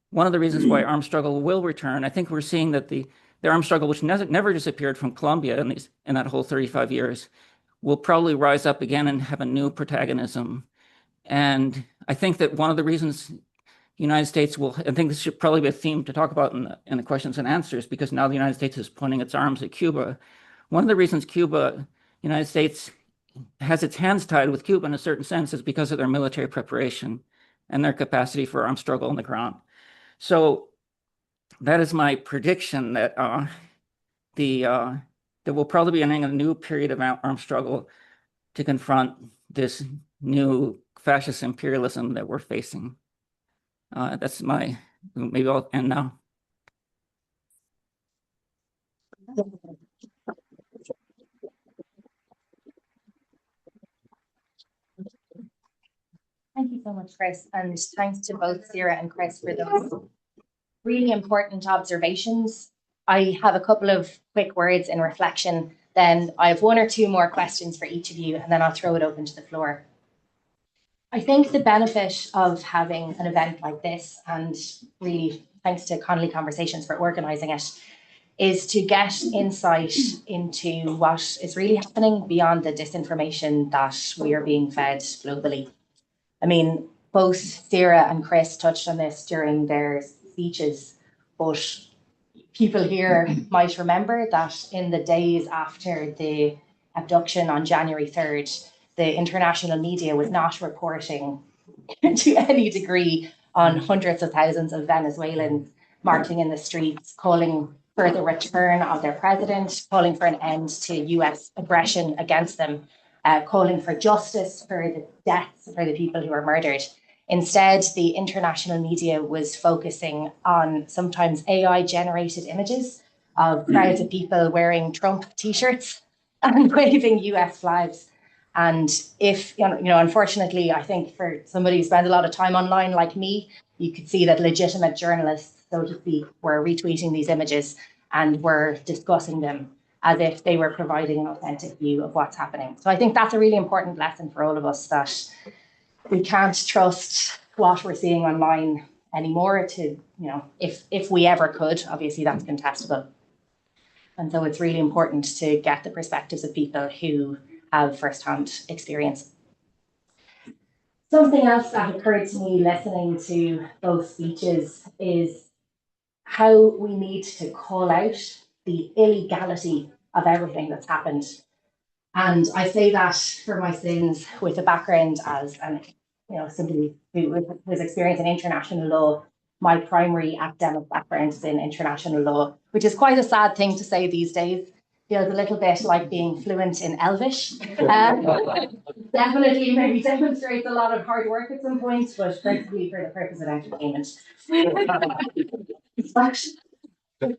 one of the reasons why armed struggle will return. I think we're seeing that the armed struggle, which never disappeared from Colombia in that whole 35 years, will probably rise up again and have a new protagonism. And I think that one of the reasons the United States I think this should probably be a theme to talk about in the questions and answers, because now the United States is pointing its arms at Cuba. One of the reasons the United States has its hands tied with Cuba in a certain sense is because of their military preparation and their capacity for armed struggle on the ground. So that is my prediction that that we'll probably be entering a new period of armed struggle to confront this new fascist imperialism that we're facing. Maybe I'll end now. Thank you so much, Chris. And thanks to both Sarah and Chris for those really important observations. I have a couple of quick words in reflection. Then I have one or two more questions for each of you, and then I'll throw it open to the floor. I think the benefit of having an event like this, and really thanks to Connolly Conversations for organising it, is to get insight into what is really happening beyond the disinformation that we are being fed globally. I mean, both Sarah and Chris touched on this during their speeches, but people here might remember that in the days after the abduction on January 3rd, the international media was not reporting to any degree on hundreds of thousands of Venezuelans marching in the streets, calling for the return of their president, calling for an end to US aggression against them, calling for justice for the deaths for the people who were murdered. Instead, the international media was focusing on sometimes AI-generated images of crowds of people wearing Trump t-shirts and waving US flags. And if, unfortunately, I think for somebody who spends a lot of time online like me, you could see that legitimate journalists, so to speak, were retweeting these images and were discussing them as if they were providing an authentic view of what's happening. So I think that's a really important lesson for all of us, that we can't trust what we're seeing online anymore to, if we ever could, obviously that's contestable. And so it's really important to get the perspectives of people who have firsthand experience. Something else that occurred to me listening to both speeches is how we need to call out the illegality of everything that's happened. And I say that for my sins with a background as somebody who has experience in international law. My primary academic background is in international law, which is quite a sad thing to say these days. Feels a little bit like being fluent in Elvish. Definitely maybe demonstrates a lot of hard work at some point, but principally for the purpose of entertainment. But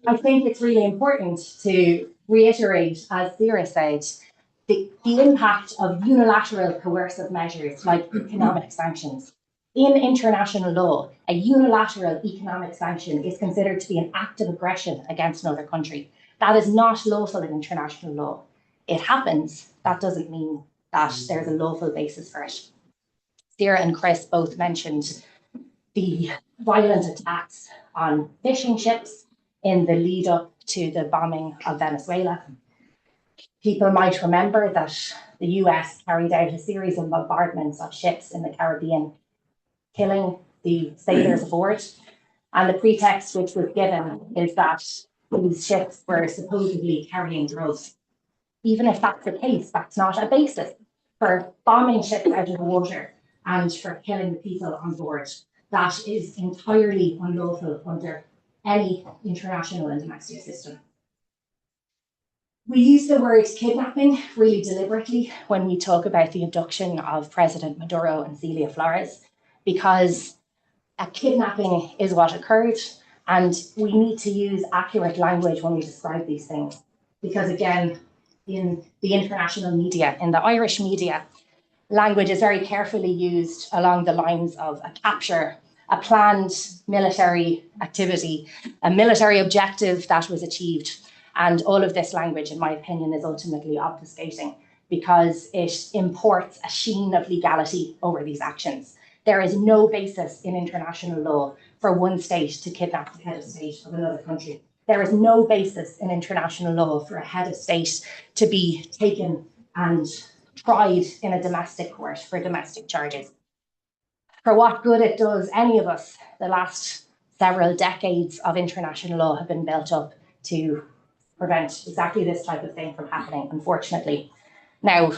I think it's really important to reiterate, as Sarah said, the impact of unilateral coercive measures like economic sanctions. In international law, a unilateral economic sanction is considered to be an act of aggression against another country. That is not lawful in international law. It happens. That doesn't mean that there's a lawful basis for it. Sarah and Chris both mentioned the violent attacks on fishing ships in the lead up to the bombing of Venezuela. People might remember that the US carried out a series of bombardments of ships in the Caribbean, killing the sailors aboard. And the pretext which was given is that these ships were supposedly carrying drugs. Even if that's the case, that's not a basis for bombing ships out of the water and for killing the people on board. That is entirely unlawful under any international and domestic system. We use the word kidnapping really deliberately when we talk about the abduction of President Maduro and Celia Flores, because a kidnapping is what occurred, and we need to use accurate language when we describe these things. Because again, in the international media, in the Irish media, language is very carefully used along the lines of a capture, a planned military activity, a military objective that was achieved. And all of this language, in my opinion, is ultimately obfuscating because it imports a sheen of legality over these actions. There is no basis in international law for one state to kidnap the head of state of another country. There is no basis in international law for a head of state to be taken and tried in a domestic court for domestic charges. For what good it does any of us, the last several decades of international law have been built up to prevent exactly this type of thing from happening, unfortunately. Now,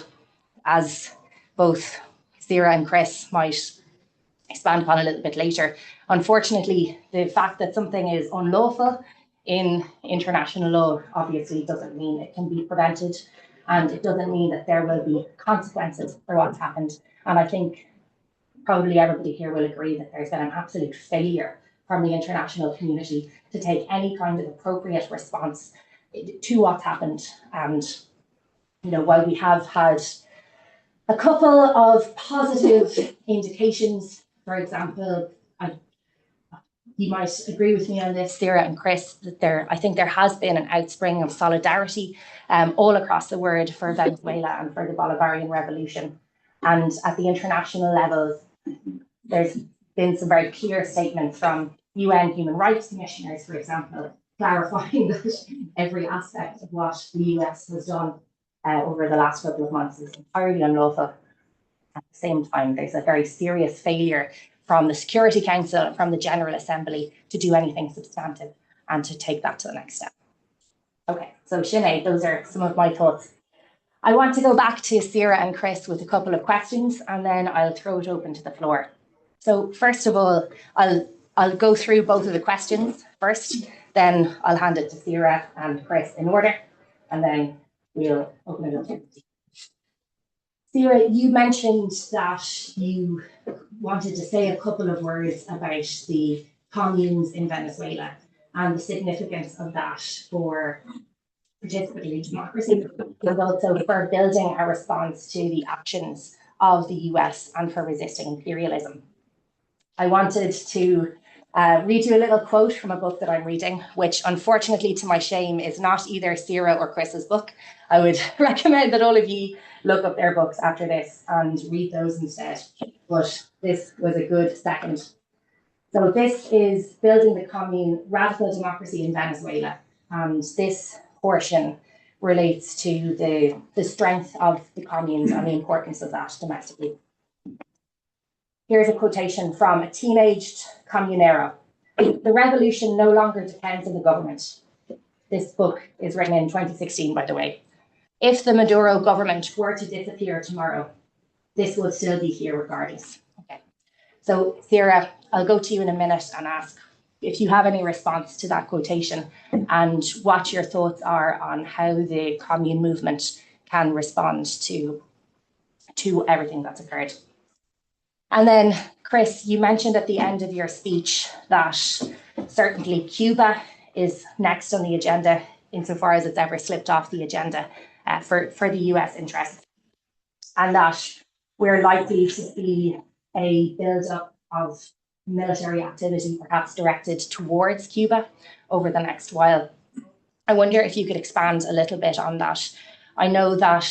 as both Sarah and Chris might expand upon a little bit later, unfortunately, the fact that something is unlawful in international law obviously doesn't mean it can be prevented, and it doesn't mean that there will be consequences for what's happened. And I think probably everybody here will agree that there's been an absolute failure from the international community to take any kind of appropriate response to what's happened. And while we have had A couple of positive indications, for example, you might agree with me on this, Sarah and Chris, that I think there has been an outspring of solidarity all across the world for Venezuela and for the Bolivarian Revolution. And at the international level, there's been some very clear statements from UN human rights commissioners, for example, clarifying that every aspect of what the US has done over the last couple of months is entirely unlawful. At the same time, there's a very serious failure from the Security Council and from the General Assembly to do anything substantive and to take that to the next step. Okay, so Sinead, those are some of my thoughts. I want to go back to Sarah and Chris with a couple of questions, and then I'll throw it open to the floor. So first of all, I'll go through both of the questions first, then I'll hand it to Sarah and Chris in order, and then we'll open it up to you. Sarah, you mentioned that you wanted to say a couple of words about the communes in Venezuela and the significance of that for participatory democracy, and also for building a response to the actions of the US and for resisting imperialism. I wanted to read you a little quote from a book that I'm reading, which unfortunately, to my shame, is not either Sarah or Chris's book. I would recommend that all of you look up their books after this and read those instead. But this was a good second. So this is Building the Commune, Radical Democracy in Venezuela. And this portion relates to the strength of the communes and the importance of that domestically. Here's a quotation from a teenaged comunero. The revolution no longer depends on the government. This book is written in 2016, by the way. If the Maduro government were to disappear tomorrow, this would still be here regardless. Okay. So Sarah, I'll go to you in a minute and ask if you have any response to that quotation and what your thoughts are on how the commune movement can respond to everything that's occurred. And then, Chris, you mentioned at the end of your speech that certainly Cuba is next on the agenda insofar as it's ever slipped off the agenda for the US interests, and that we're likely to see a build-up of military activity perhaps directed towards Cuba over the next while. I wonder if you could expand a little bit on that. I know that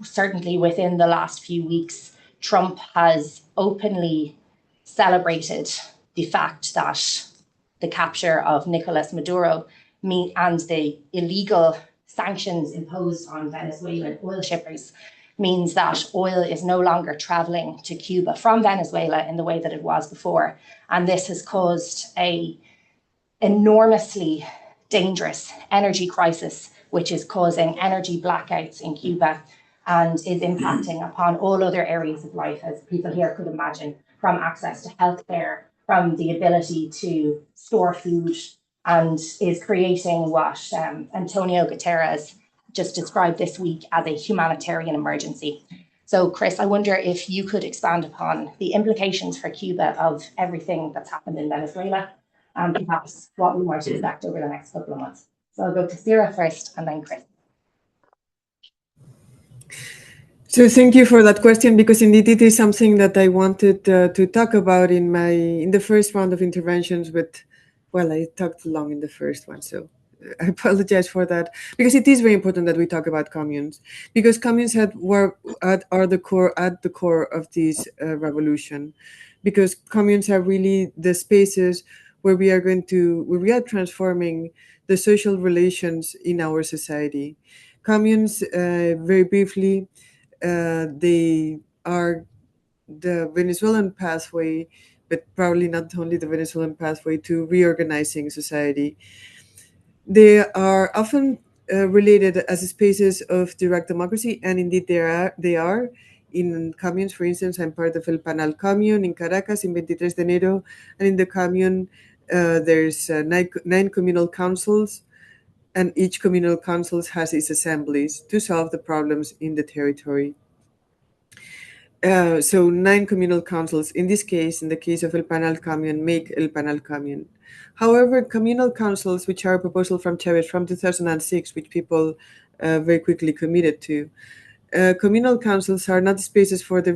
certainly within the last few weeks, Trump has openly celebrated the fact that the capture of Nicolas Maduro and the illegal sanctions imposed on Venezuelan oil shippers means that oil is no longer traveling to Cuba from Venezuela in the way that it was before. And this has caused an enormously dangerous energy crisis, which is causing energy blackouts in Cuba and is impacting upon all other areas of life, as people here could imagine, from access to healthcare, from the ability to store food, and is creating what Antonio Guterres just described this week as a humanitarian emergency. So, Chris, I wonder if you could expand upon the implications for Cuba of everything that's happened in Venezuela and perhaps what we might expect over the next couple of months. So I'll go to Sarah first and then Chris. So thank you for that question, because indeed it is something that I wanted to talk about in the first round of interventions, but well, I talked long in the first one, so I apologize for that, because it is very important that we talk about communes, because communes are at the core of this revolution, because communes are really the spaces where we are transforming the social relations in our society. Communes, very briefly, they are the Venezuelan pathway, but probably not only the Venezuelan pathway, to reorganizing society. They are often related as spaces of direct democracy, and indeed they are. In communes, for instance, I'm part of El Panal commune in Caracas in 23 de Enero, and in the commune there's 9 communal councils, and each communal council has its assemblies to solve the problems in the territory. So 9 communal councils, in this case, in the case of El Panal commune, make El Panal commune. However, communal councils, which are a proposal from Chavez from 2006, which people very quickly committed to, communal councils are not spaces for the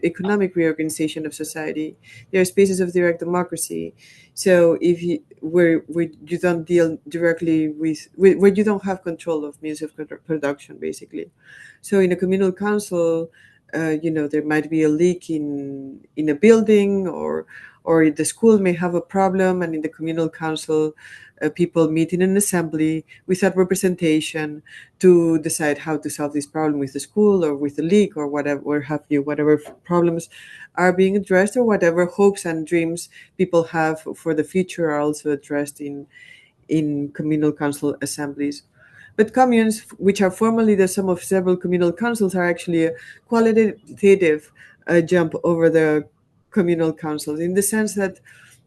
economic reorganization of society. They are spaces of direct democracy. So if you, where you don't deal directly with where you don't have control of means of production, basically. So in a communal council, there might be a leak in a building, or the school may have a problem, and in the communal council, people meet in an assembly without representation to decide how to solve this problem with the school or with the league or whatever problems are being addressed, or whatever hopes and dreams people have for the future are also addressed in communal council assemblies. But communes, which are formally the sum of several communal councils, are actually a qualitative jump over the communal councils, in the sense that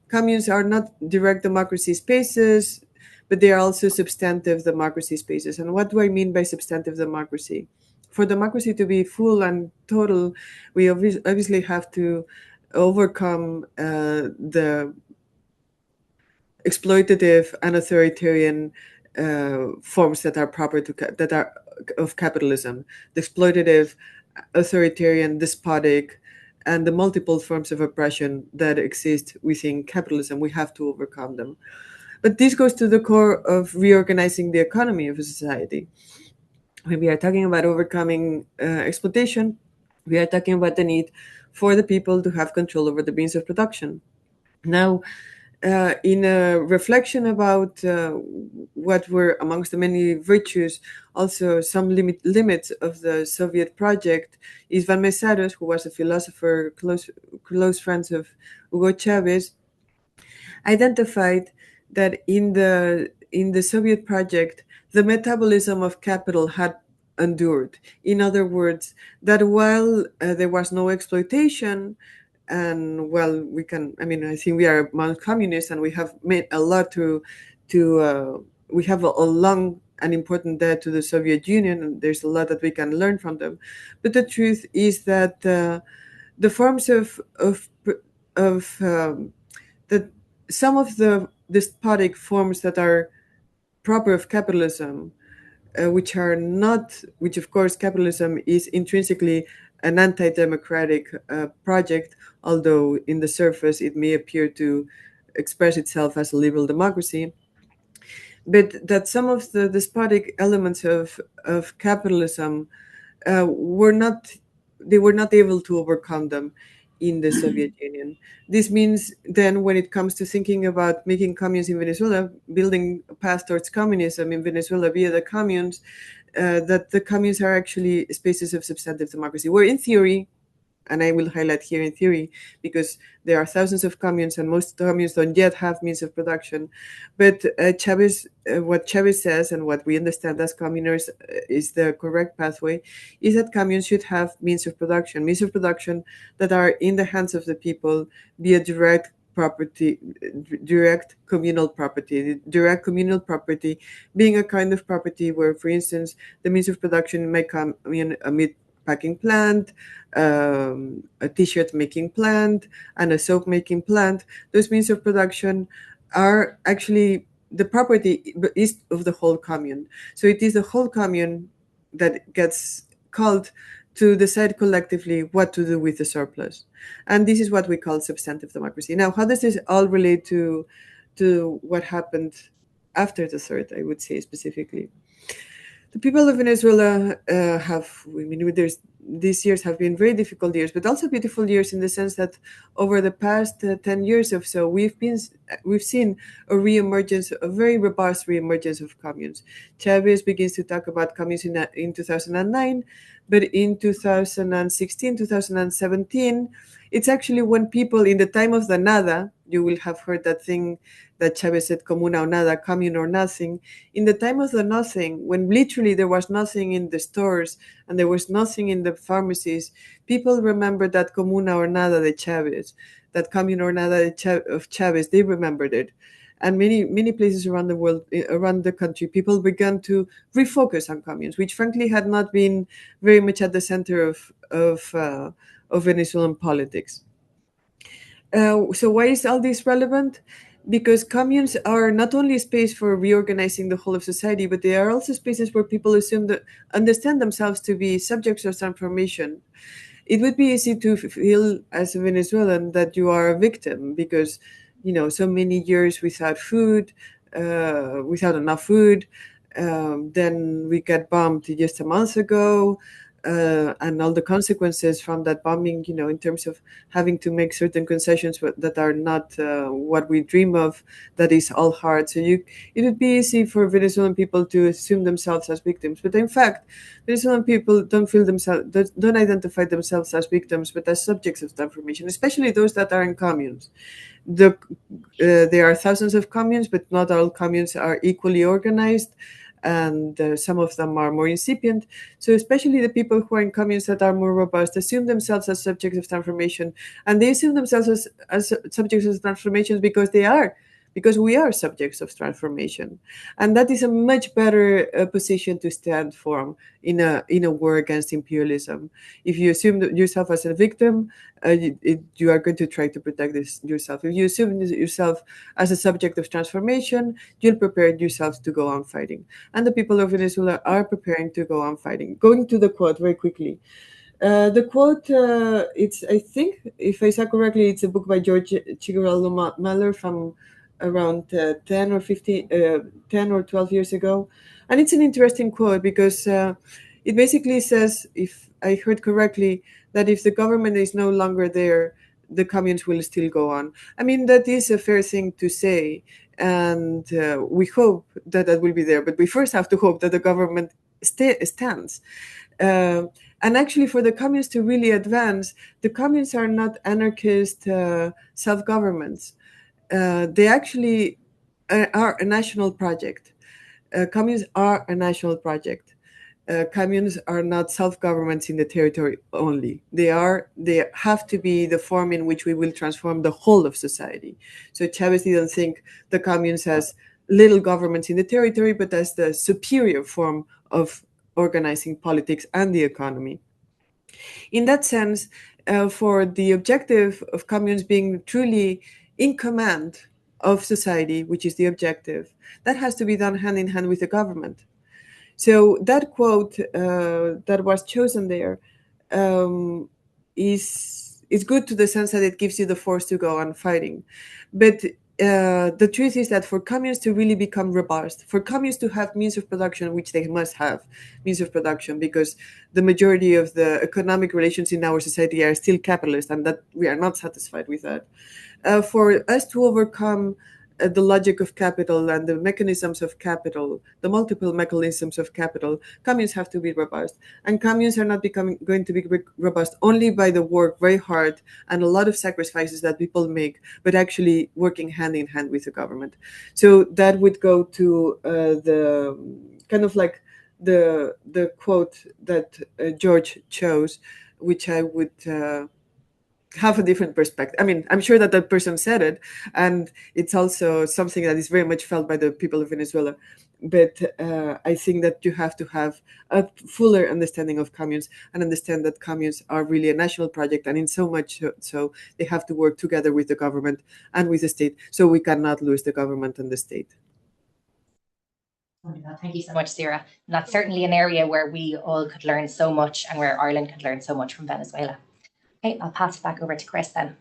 communes are not direct democracy spaces, but they are also substantive democracy spaces. And what do I mean by substantive democracy? For democracy to be full and total, we obviously have to overcome the exploitative and authoritarian forms that are that are of capitalism, the exploitative, authoritarian, despotic, and the multiple forms of oppression that exist within capitalism. We have to overcome them. But this goes to the core of reorganizing the economy of a society. When we are talking about overcoming exploitation, we are talking about the need for the people to have control over the means of production. Now, in a reflection about what were amongst the many virtues, also some limits of the Soviet project, István Mészáros, who was a philosopher, close friends of Hugo Chavez, identified that in the Soviet project, the metabolism of capital had endured. In other words, that while there was no exploitation, and well, I think we are among communists, and we have made a lot we have a long and important debt to the Soviet Union, and there's a lot that we can learn from them. But the truth is that the forms of that some of the despotic forms that are proper of capitalism, which of course capitalism is intrinsically an anti-democratic project, although in the surface it may appear to express itself as a liberal democracy, but that some of the despotic elements of capitalism were not able to overcome them in the Soviet Union. This means then, when it comes to thinking about making communes in Venezuela, building a path towards communism in Venezuela via the communes, that the communes are actually spaces of substantive democracy, where in theory, and I will highlight here in theory, because there are thousands of communes and most communes don't yet have means of production. But what Chavez says, and what we understand as communers is the correct pathway, is that communes should have means of production that are in the hands of the people via direct communal property. Direct communal property being a kind of property where, for instance, the means of production may come in a meat packing plant, a t-shirt making plant, and a soap making plant. Those means of production are actually the property is of the whole commune. So it is the whole commune that gets called to decide collectively what to do with the surplus. And this is what we call substantive democracy. Now, how does this all relate to what happened after the third, I would say specifically? The people of Venezuela these years have been very difficult years, but also beautiful years, in the sense that over the past 10 years or so, we've seen a very robust reemergence of communes. Chavez begins to talk about communes in 2009, but in 2016, 2017, it's actually when people, in the time of the nada, you will have heard that thing that Chavez said, comuna o nada, commune or nothing. In the time of the nothing, when literally there was nothing in the stores and there was nothing in the pharmacies, people remembered that comuna or nada de Chavez, that commune or nada of Chavez. They remembered it. And many places around the world, around the country, people began to refocus on communes, which frankly had not been very much at the center of Venezuelan politics. So why is all this relevant? because communes are not only a space for reorganizing the whole of society, but they are also spaces where people assume that understand themselves to be subjects of transformation. It would be easy to feel as a Venezuelan that you are a victim because, so many years without food, without enough food. Then we got bombed just a month ago, and all the consequences from that bombing, in terms of having to make certain concessions that are not what we dream of, that is all hard. So it would be easy for Venezuelan people to assume themselves as victims, but in fact, Venezuelan people don't feel themselves, don't identify themselves as victims, but as subjects of transformation, especially those that are in communes. There are thousands of communes, but not all communes are equally organized, and some of them are more incipient. So especially the people who are in communes that are more robust assume themselves as subjects of transformation, and they assume themselves as subjects of transformation because we are subjects of transformation, and that is a much better position to stand for in a war against imperialism. If you assume yourself as a victim, you are going to try to protect yourself. If you assume yourself as a subject of transformation, you'll prepare yourself to go on fighting. And the people of Venezuela are preparing to go on fighting. Going to the quote very quickly. The quote, it's, I think, if I saw correctly, it's a book by George Chigarello Meller from around 10 or 12 years ago. And it's an interesting quote because it basically says, if I heard correctly, that if the government is no longer there, the communes will still go on. I mean, that is a fair thing to say. And we hope that that will be there. But we first have to hope that the government stands. And actually, for the communes to really advance, the communes are not anarchist self-governments. They actually are a national project. Communes are a national project. Communes are not self-governments in the territory only. They have to be the form in which we will transform the whole of society. So Chavez didn't think the communes as little governments in the territory, but as the superior form of organizing politics and the economy. In that sense, for the objective of communes being truly in command of society, which is the objective, that has to be done hand in hand with the government. So that quote that was chosen there is good to the sense that it gives you the force to go on fighting. But the truth is that for communes to really become robust, for communes to have means of production, which they must have means of production, because the majority of the economic relations in our society are still capitalist, and that we are not satisfied with that. For us to overcome the logic of capital and the mechanisms of capital, the multiple mechanisms of capital, communes have to be robust. And communes are not going to be robust only by the work very hard and a lot of sacrifices that people make, but actually working hand in hand with the government. So that would go to the kind of like the quote that George chose, which I would have a different perspective. I mean, I'm sure that that person said it, and it's also something that is very much felt by the people of Venezuela. But I think that you have to have a fuller understanding of communes and understand that communes are really a national project, and in so much so they have to work together with the government and with the state. So we cannot lose the government and the state. Oh my God, thank you so much, Sarah. And that's certainly an area where we all could learn so much and where Ireland could learn so much from Venezuela. Okay, I'll pass it back over to Chris then.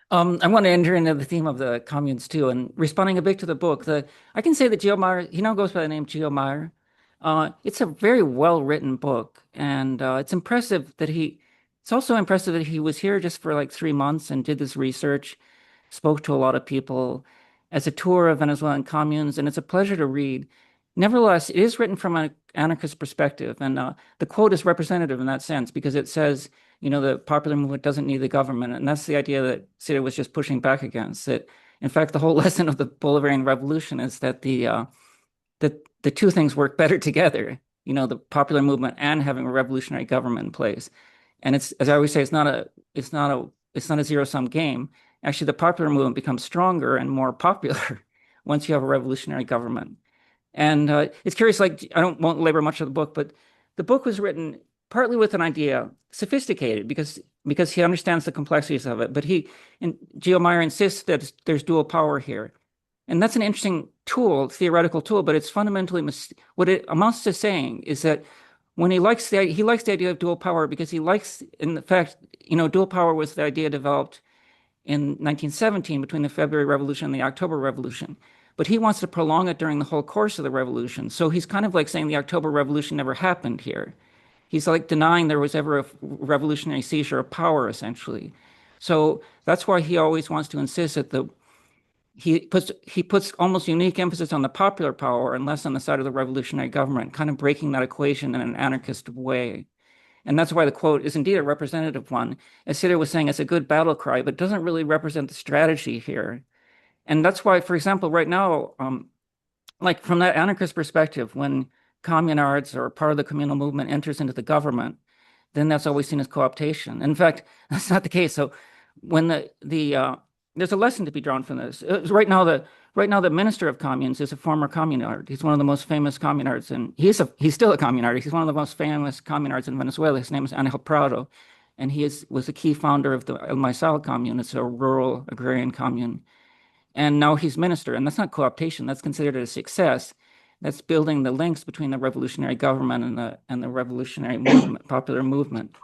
I want to enter into the theme of the communes too, and responding a bit to the book. I can say that Gio Meyer, he now goes by the name Gio Meyer. It's a very well-written book, and it's impressive that it's also impressive that he was here just for like 3 months and did this research, spoke to a lot of people as a tour of Venezuelan communes, and it's a pleasure to read. Nevertheless, it is written from an anarchist perspective, and the quote is representative in that sense because it says, the popular movement doesn't need the government. And that's the idea that Cita was just pushing back against. That, in fact, the whole lesson of the Bolivarian Revolution is that the two things work better together, the popular movement and having a revolutionary government in place. And it's, as I always say, it's not a zero-sum game. Actually, the popular movement becomes stronger and more popular once you have a revolutionary government. And it's curious, like, won't labor much of the book, but the book was written partly with an idea, sophisticated because he understands the complexities of it. But Geo Meyer insists that there's dual power here. And that's an interesting tool, theoretical tool, but it's fundamentally what it amounts to saying is that when he likes the idea of dual power because he likes, in fact, dual power was the idea developed in 1917 between the February Revolution and the October Revolution. But he wants to prolong it during the whole course of the revolution. So he's kind of like saying the October Revolution never happened here. He's like denying there was ever a revolutionary seizure of power, essentially. So that's why he always wants to insist that he puts almost unique emphasis on the popular power and less on the side of the revolutionary government, kind of breaking that equation in an anarchist way. And that's why the quote is indeed a representative one. As Sida was saying, it's a good battle cry, but doesn't really represent the strategy here. And that's why, for example, right now, like from that anarchist perspective, when communards or part of the communal movement enters into the government, then that's always seen as co-optation. In fact, that's not the case. So when there's a lesson to be drawn from this. Right now, the minister of communes is a former communard. He's one of the most famous communards, and he's still a communard. He's one of the most famous communards in Venezuela. His name is Angel Prado, and he was a key founder of the El Maizal commune. It's a rural agrarian commune. And now he's minister, and that's not co-optation. That's considered a success. That's building the links between the revolutionary government and the revolutionary movement, popular movement.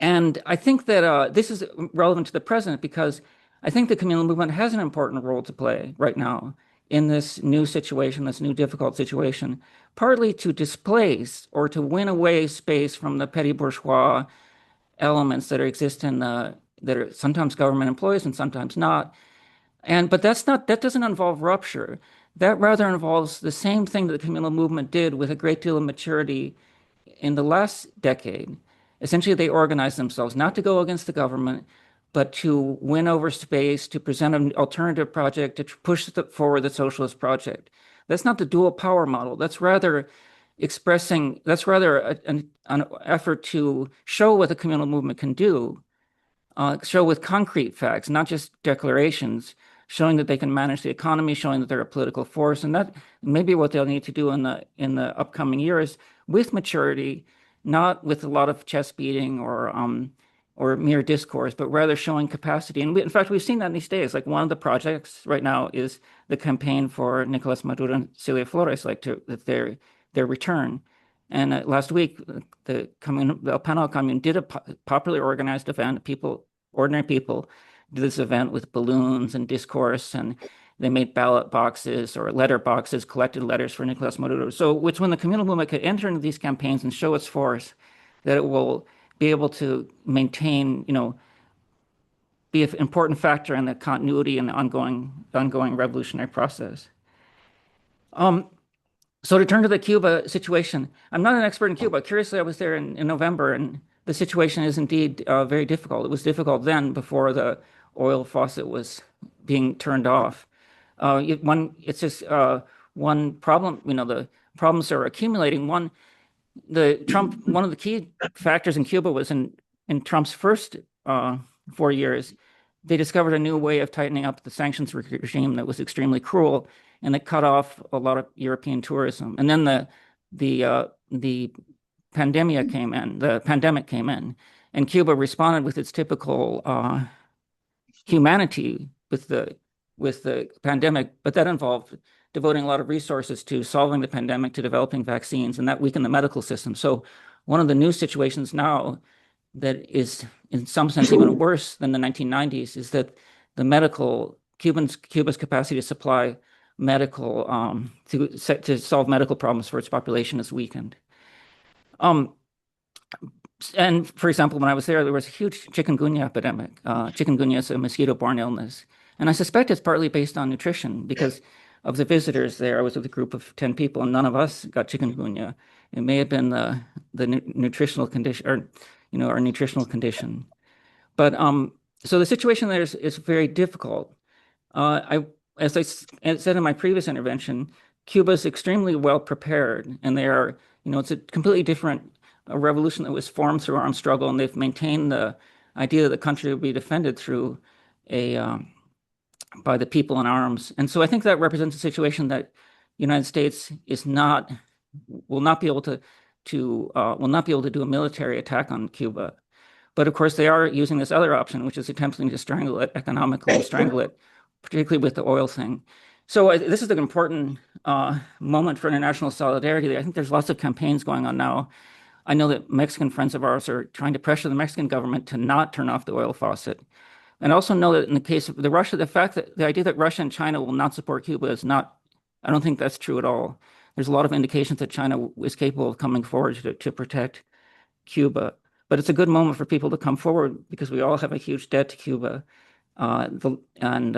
And I think that this is relevant to the present because I think the communal movement has an important role to play right now in this new situation, this new difficult situation, partly to displace or to win away space from the petty bourgeois elements that exist that are sometimes government employees and sometimes not. But that doesn't involve rupture. That rather involves the same thing that the communal movement did with a great deal of maturity in the last decade. Essentially, they organized themselves not to go against the government, but to win over space, to present an alternative project, to push forward the socialist project. That's not the dual power model. That's rather an effort to show what the communal movement can do, show with concrete facts, not just declarations, showing that they can manage the economy, showing that they're a political force. And that may be what they'll need to do in the upcoming years with maturity, not with a lot of chest beating or mere discourse, but rather showing capacity. And in fact, we've seen that in these days. Like one of the projects right now is the campaign for Nicolas Maduro and Celia Flores, their return. And last week, the El Panel commune did a popularly organized event. Ordinary people, did this event with balloons and discourse, and they made ballot boxes or letter boxes, collected letters for Nicolas Maduro. So which when the communal movement could enter into these campaigns and show its force, that it will be able to maintain, be an important factor in the continuity and the ongoing revolutionary process. So to turn to the Cuba situation, I'm not an expert in Cuba. Curiously, I was there in November, and the situation is indeed very difficult. It was difficult then before the oil faucet was being turned off. It's just one problem. The problems are accumulating. One of the key factors in Cuba was in Trump's first 4 years, they discovered a new way of tightening up the sanctions regime that was extremely cruel, and it cut off a lot of European tourism. And then the pandemic came in, and Cuba responded with its typical humanity with the pandemic, but that involved devoting a lot of resources to solving the pandemic, to developing vaccines, and that weakened the medical system. So one of the new situations now that is in some sense even worse than the 1990s is that Cuba's capacity to supply medical to solve medical problems for its population is weakened. And for example, when I was there was a huge chikungunya epidemic. Chikungunya is a mosquito-borne illness. And I suspect it's partly based on nutrition because of the visitors there. I was with a group of 10 people and none of us got chikungunya. It may have been the nutritional condition or, our nutritional condition. But so the situation there is very difficult. As I said in my previous intervention, Cuba is extremely well prepared, and they are, it's a completely different revolution that was formed through armed struggle, and they've maintained the idea that the country will be defended through by the people in arms. And so I think that represents a situation that the United States will not be able to to will not be able to do a military attack on Cuba. But of course, they are using this other option, which is attempting to strangle it economically, strangle it, particularly with the oil thing. So this is an important moment for international solidarity. I think there's lots of campaigns going on now. I know that Mexican friends of ours are trying to pressure the Mexican government to not turn off the oil faucet. And I also know that in the case of the idea that Russia and China will not support Cuba is not, I don't think that's true at all. There's a lot of indications that China is capable of coming forward to protect Cuba. But it's a good moment for people to come forward because we all have a huge debt to Cuba, and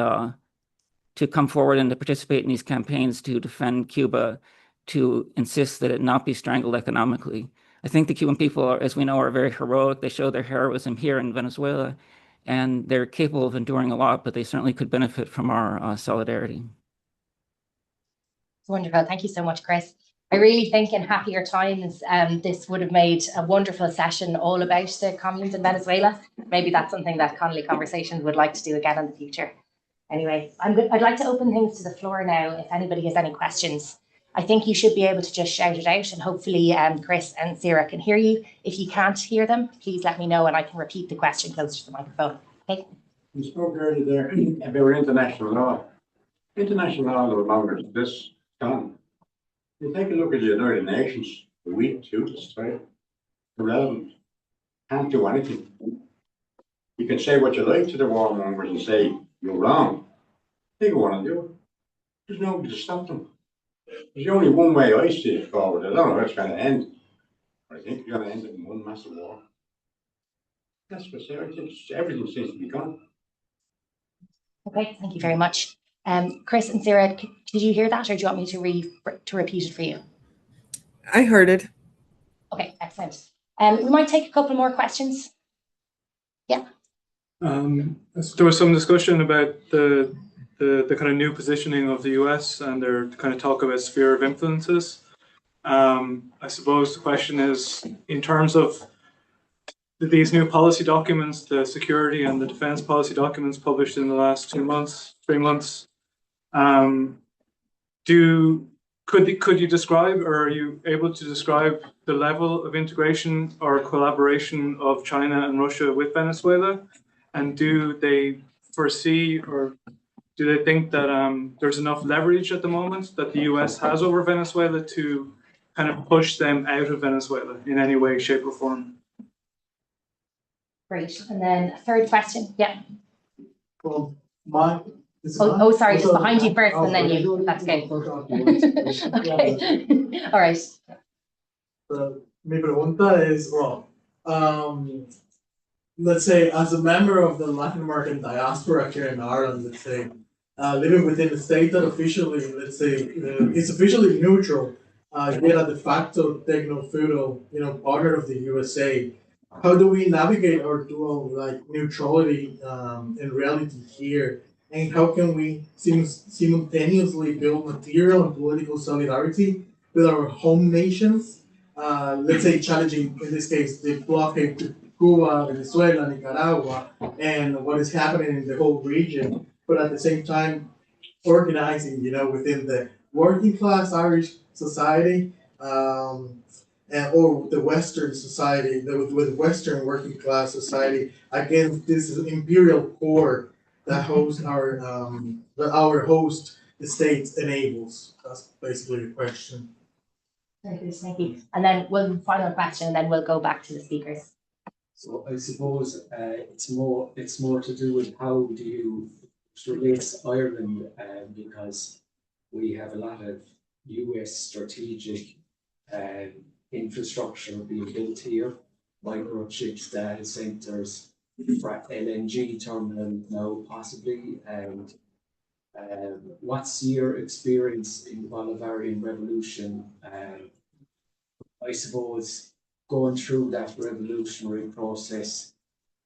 to come forward and to participate in these campaigns to defend Cuba, to insist that it not be strangled economically. I think the Cuban people, as we know, are very heroic. They show their heroism here in Venezuela, and they're capable of enduring a lot, but they certainly could benefit from our solidarity. Wonderful. Thank you so much, Chris. I really think in happier times, this would have made a wonderful session all about the communes in Venezuela. Maybe that's something that Connolly Conversations would like to do again in the future. Anyway, I'd like to open things to the floor now if anybody has any questions. I think you should be able to just shout it out, and hopefully Chris and Sarah can hear you. If you can't hear them, please let me know and I can repeat the question closer to the microphone. Okay. You spoke earlier there about international law. International law no longer exists. Gone. You take a look at the United Nations, the weak to this, right? Irrelevant. Can't do anything. You can say what you like to the warmongers and say you're wrong. They go on and do it. There's nobody to stop them. There's only one way I see it forward. I don't know how it's going to end. But I think it's going to end in one massive war. That's what I say. I think everything seems to be gone. Okay, thank you very much. Chris and Sarah, did you hear that, or do you want me to repeat it for you? I heard it. Okay, excellent. We might take a couple more questions. Yeah. There was some discussion about the kind of new positioning of the US and their kind of talk about sphere of influences. I suppose the question is, in terms of these new policy documents, the security and the defense policy documents published in the last 3 months, could you describe, or are you able to describe the level of integration or collaboration of China and Russia with Venezuela? And do they foresee, or do they think that there's enough leverage at the moment that the US has over Venezuela to kind of push them out of Venezuela in any way, shape, or form? Great. And then third question. Yeah. Well, sorry, just behind you first, and then you. That's good. Okay. All right. Mi pregunta is, let's say, as a member of the Latin American diaspora here in Ireland, let's say, living within a state that officially, let's say, is officially neutral, yet a de facto techno-feudal, partner of the USA. How do we navigate our dual neutrality in reality here, and how can we simultaneously build material and political solidarity with our home nations? Let's say challenging, in this case, the blockade to Cuba, Venezuela, Nicaragua, and what is happening in the whole region, but at the same time organizing, within the working class Irish society, or the Western society, with Western working class society, against this imperial core that hosts our host states enables. That's basically the question. Thank you. And then one final question, and then we'll go back to the speakers. So I suppose it's more to do with how do you relate to Ireland, because we have a lot of US strategic infrastructure being built here, microchips, data centers, LNG terminal now possibly, and what's your experience in the Bolivarian Revolution? I suppose going through that revolutionary process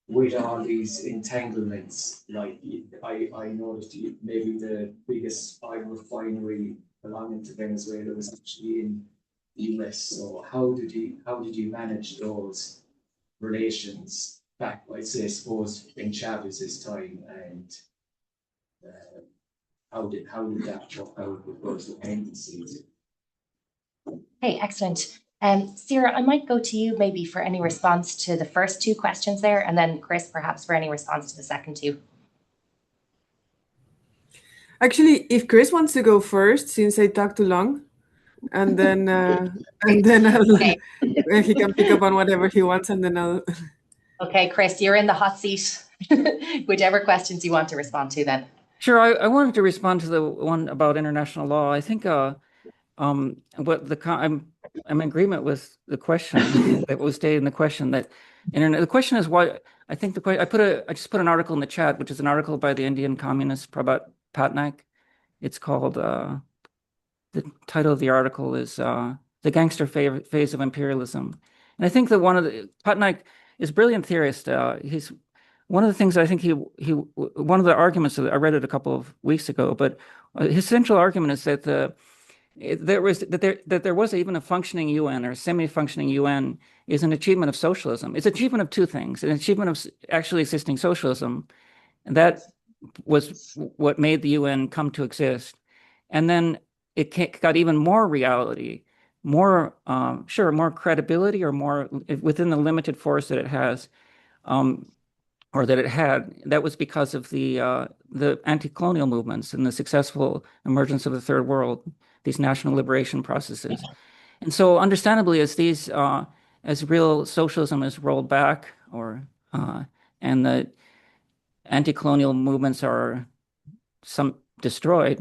with all these entanglements, like I noticed maybe the biggest oil refinery belonging to Venezuela was actually in the US. So how did you manage those relations back, I suppose, in Chavez's time, and how did that work out with those dependencies? Okay, excellent. Sarah, I might go to you maybe for any response to the first two questions there, and then Chris, perhaps for any response to the second two. Actually, if Chris wants to go first, since I talked too long, and then Okay. he can pick up on whatever he wants, and then I'll. Okay, Chris, you're in the hot seat. Whichever questions you want to respond to then. Sure, I wanted to respond to the one about international law. I think I'm in agreement with the question that was stated in the question that the question is why I think I just put an article in the chat, which is an article by the Indian communist Prabhat Patnaik. It's called the title of the article is The Gangster Phase of Imperialism. And I think that Patnaik is a brilliant theorist. He's one of the things I think one of the arguments that I read it a couple of weeks ago, but his central argument is that there was even a functioning UN or semi-functioning UN is an achievement of socialism. It's an achievement of two things: an achievement of actually existing socialism, and that was what made the UN come to exist. And then it got even more reality, more credibility, or more within the limited force that it has, or that it had. That was because of the anti-colonial movements and the successful emergence of the Third World, these national liberation processes. And so understandably, as real socialism is rolled back, and the anti-colonial movements are destroyed,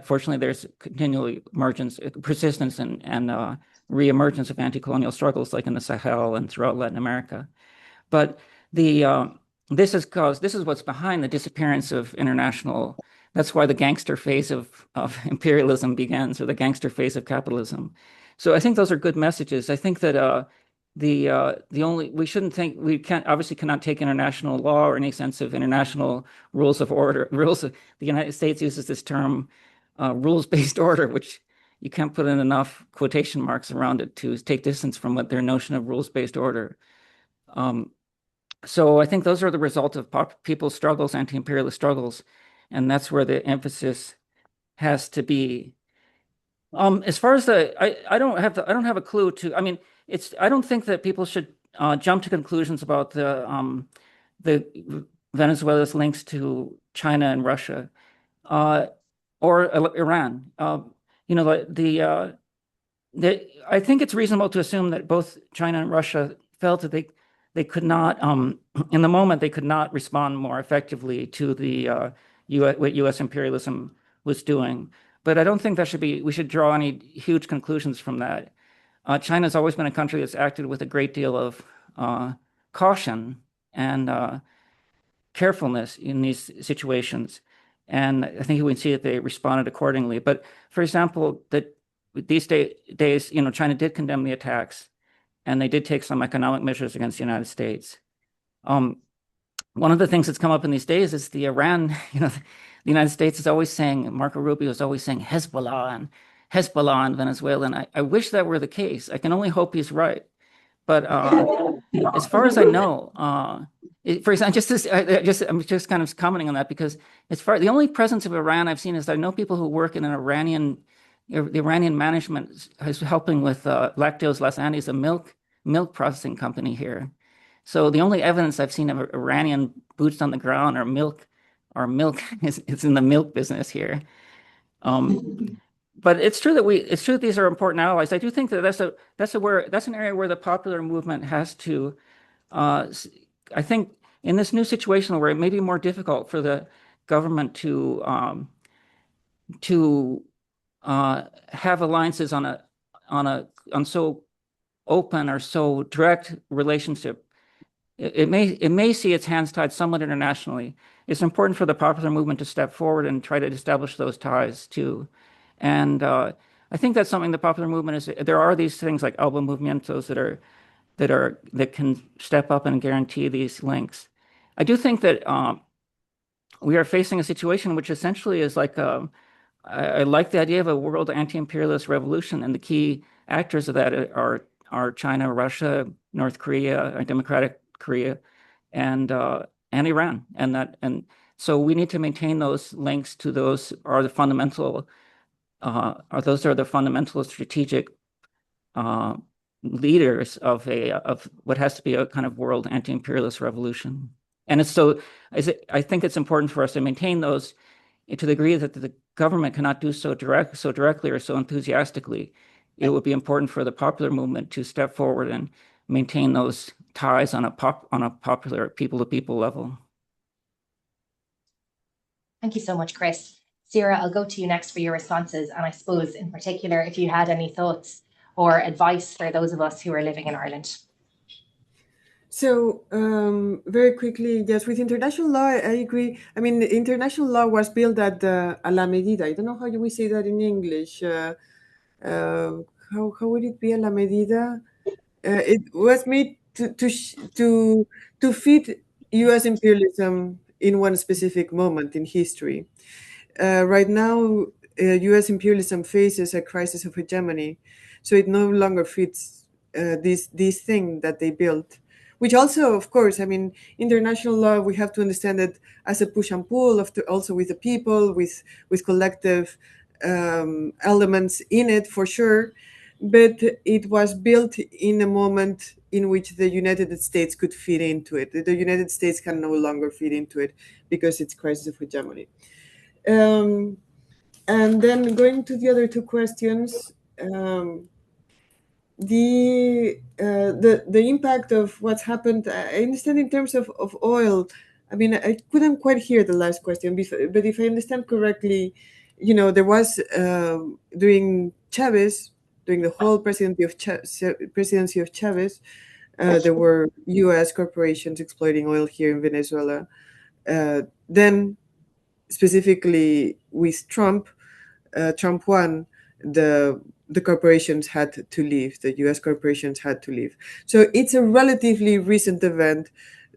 fortunately, there's continually persistence and re-emergence of anti-colonial struggles like in the Sahel and throughout Latin America. But this is what's behind the disappearance of international. That's why the gangster phase of imperialism begins, or the gangster phase of capitalism. So I think those are good messages. I think that we cannot take international law or any sense of international rules of order. The United States uses this term rules-based order, which you can't put in enough quotation marks around it to take distance from what their notion of rules-based order. So I think those are the result of people's struggles, anti-imperialist struggles, and that's where the emphasis has to be. As far as I don't have a clue to. I mean, I don't think that people should jump to conclusions about the Venezuela's links to China and Russia, or Iran. I think it's reasonable to assume that both China and Russia felt that they could not, in the moment, they could not respond more effectively to what U.S. imperialism was doing. But I don't think we should draw any huge conclusions from that. China's always been a country that's acted with a great deal of caution and carefulness in these situations. And I think we can see that they responded accordingly. But for example, these days, China did condemn the attacks, and they did take some economic measures against the United States. One of the things that's come up in these days is the Iran, the United States is always saying, Marco Rubio is always saying Hezbollah in Venezuela. And I wish that were the case. I can only hope he's right. But as far as I know, for example, I'm just kind of commenting on that, because the only presence of Iran I've seen is I know people who work in the Iranian management is helping with Lactose Los Andes, a milk processing company here. So the only evidence I've seen of Iranian boots on the ground are milk is in the milk business here. But it's true that these are important allies. I do think that that's an area where the popular movement has to. I think in this new situation where it may be more difficult for the government to have alliances on so open or so direct relationship, it may see its hands tied somewhat internationally. It's important for the popular movement to step forward and try to establish those ties too. And I think that's something the popular movement is. There are these things like Alba Movimientos that can step up and guarantee these links. I do think that we are facing a situation which essentially is like I like the idea of a world anti-imperialist revolution, and the key actors of that are China, Russia, North Korea, Democratic Korea, and Iran, and so we need to maintain those links to those are the fundamental strategic leaders of what has to be a kind of world anti-imperialist revolution. And I think it's important for us to maintain those to the degree that the government cannot do so directly or so enthusiastically. It would be important for the popular movement to step forward and maintain those ties on a popular people-to-people level. Thank you so much, Chris. Sarah, I'll go to you next for your responses. And I suppose in particular, if you had any thoughts or advice for those of us who are living in Ireland. So very quickly, yes, with international law, I agree. I mean, international law was built at a la medida. I don't know how we say that in English. How would it be a la medida? It was made to fit U.S. imperialism in one specific moment in history. Right now, U.S. imperialism faces a crisis of hegemony, so it no longer fits this thing that they built. Which also, of course, I mean, international law, we have to understand it as a push and pull, also with the people, with collective elements in it, for sure. But it was built in a moment in which the United States could fit into it. The United States can no longer fit into it because it's crisis of hegemony. And then going to the other two questions, the impact of what's happened, I understand in terms of oil. I mean, I couldn't quite hear the last question, but if I understand correctly, there was during Chavez, during the whole presidency of Chavez, there were U.S. corporations exploiting oil here in Venezuela. Then, specifically with Trump won, the corporations had to leave. The U.S. corporations had to leave. So it's a relatively recent event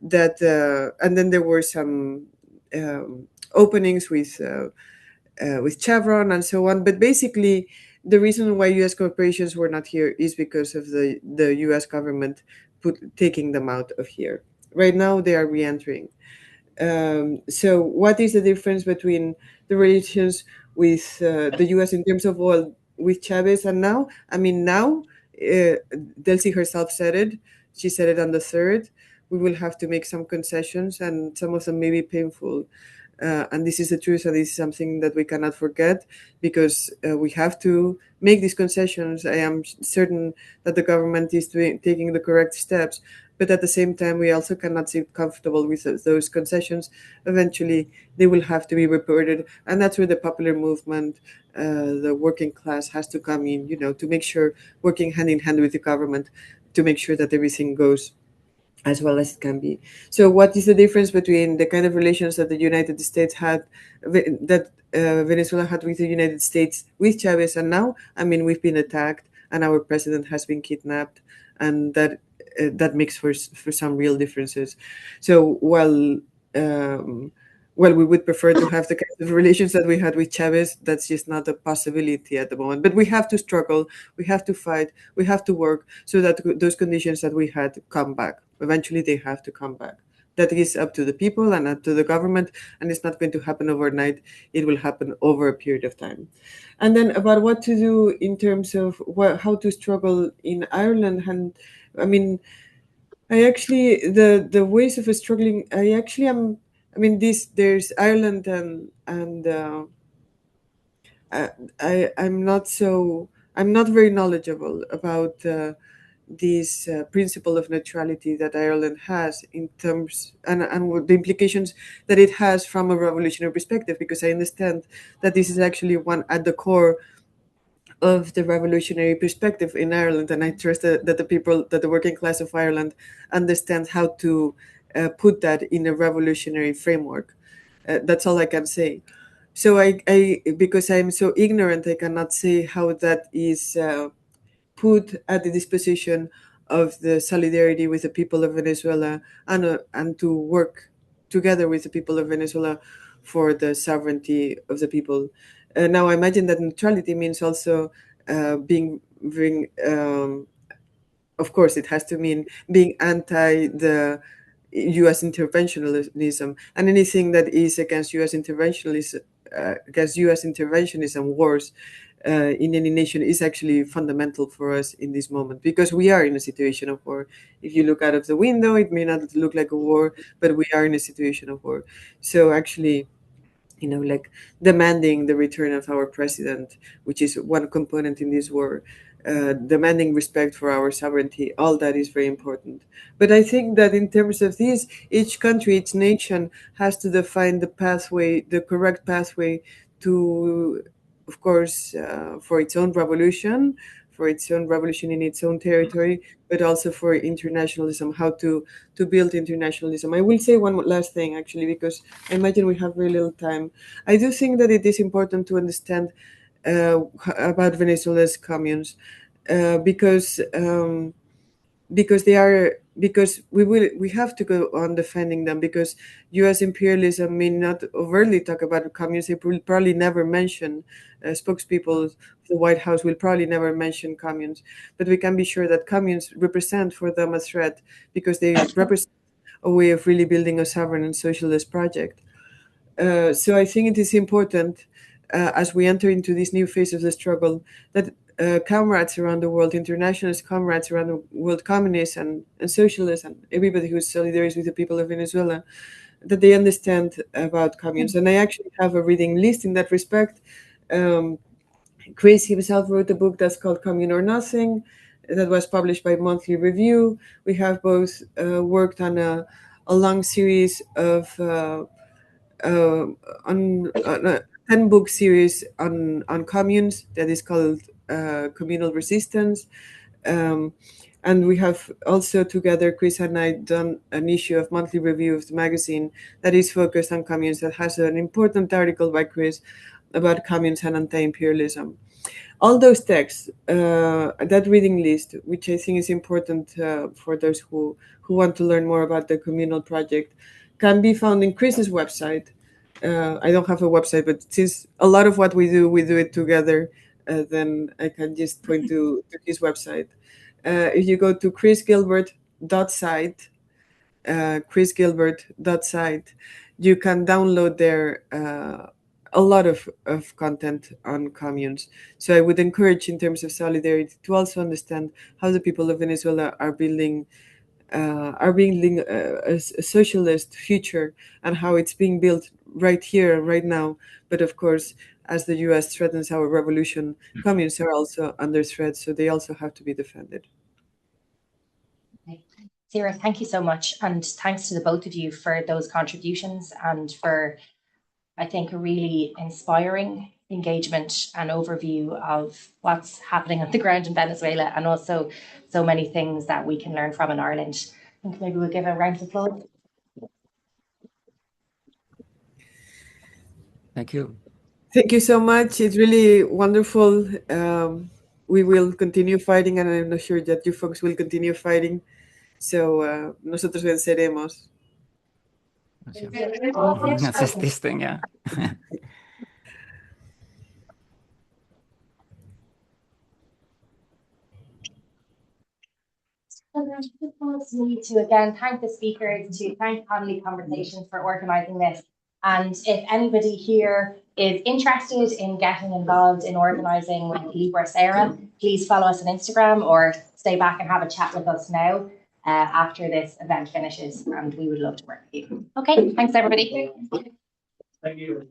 that, and then there were some openings with Chevron and so on. But basically, the reason why U.S. corporations were not here is because of the U.S. government taking them out of here. Right now, they are re-entering. So what is the difference between the relations with the U.S. in terms of oil with Chavez and now? I mean, now Delcy herself said it. She said it on the 3rd. We will have to make some concessions, and some of them may be painful. And this is the truth, and this is something that we cannot forget, because we have to make these concessions. I am certain that the government is taking the correct steps, but at the same time, we also cannot sit comfortable with those concessions. Eventually, they will have to be reported, and that's where the popular movement, the working class, has to come in, to make sure, working hand in hand with the government, to make sure that everything goes as well as it can be. So what is the difference between the kind of relations that the United States had, that Venezuela had with the United States with Chavez, and now? I mean, we've been attacked and our president has been kidnapped, and that makes for some real differences. So while we would prefer to have the kind of relations that we had with Chavez, that's just not a possibility at the moment. But we have to struggle, we have to fight, we have to work so that those conditions that we had come back. Eventually, they have to come back. That is up to the people and up to the government, and it's not going to happen overnight. It will happen over a period of time. And then about what to do in terms of how to struggle in Ireland. And I mean, I actually, the ways of struggling, I actually am, I mean, there's Ireland and I'm not very knowledgeable about this principle of neutrality that Ireland has in terms, and what the implications that it has from a revolutionary perspective, because I understand that this is actually one at the core of the revolutionary perspective in Ireland, and I trust that the working class of Ireland understands how to put that in a revolutionary framework. That's all I can say. So I because I'm so ignorant, I cannot say how that is put at the disposition of the solidarity with the people of Venezuela, and to work together with the people of Venezuela for the sovereignty of the people. Now, I imagine that neutrality means also being, of course, it has to mean being anti the U.S. interventionism, and anything that is against U.S. interventionism, wars, in any nation is actually fundamental for us in this moment, because we are in a situation of war. If you look out of the window, it may not look like a war, but we are in a situation of war. So actually, like demanding the return of our president, which is one component in this war, demanding respect for our sovereignty, all that is very important. But I think that in terms of this, each country, each nation has to define the pathway, the correct pathway to, of course, for its own revolution, in its own territory, but also for internationalism, how to build internationalism. I will say one last thing, actually, because I imagine we have very little time. I do think that it is important to understand about Venezuela's communes, because they are, because we have to go on defending them, because U.S. imperialism may not overtly talk about communes. They will probably never mention, spokespeople of the White House will probably never mention communes, but we can be sure that communes represent for them a threat, because they represent a way of really building a sovereign and socialist project. So I think it is important, as we enter into this new phase of the struggle, that comrades around the world, internationalist comrades around the world, communists and socialists, and everybody who is solidarity with the people of Venezuela, that they understand about communes. And I actually have a reading list in that respect. Chris himself wrote a book that's called Commune or Nothing, that was published by Monthly Review. We have both worked on a long series of on a 10-book series on communes that is called Communal Resistance. And we have also together, Chris and I, done an issue of Monthly Review of the magazine that is focused on communes, that has an important article by Chris about communes and anti-imperialism. All those texts, that reading list, which I think is important for those who want to learn more about the communal project, can be found in Chris's website. I don't have a website, but since a lot of what we do it together, then I can just point to his website. If you go to chrisgilbert.site, chrisgilbert.site, you can download there a lot of content on communes. So I would encourage, in terms of solidarity, to also understand how the people of Venezuela are building a socialist future, and how it's being built right here, right now. But of course, as the US threatens our revolution, communes are also under threat, so they also have to be defended. Sarah, thank you so much. And thanks to the both of you for those contributions and for, I think, a really inspiring engagement and overview of what's happening on the ground in Venezuela, and also so many things that we can learn from in Ireland. I think maybe we'll give a round of applause. Thank you. Thank you so much. It's really wonderful. We will continue fighting, and I'm not sure that you folks will continue fighting. So, nosotros venceremos. That's this thing, yeah. Me to again thank the speakers, to thank Connolly Conversations for organising this. And if anybody here is interested in getting involved in organising with Libra Sarah, please follow us on Instagram or stay back and have a chat with us now after this event finishes, and we would love to work with you. Okay, thanks everybody. Thank you.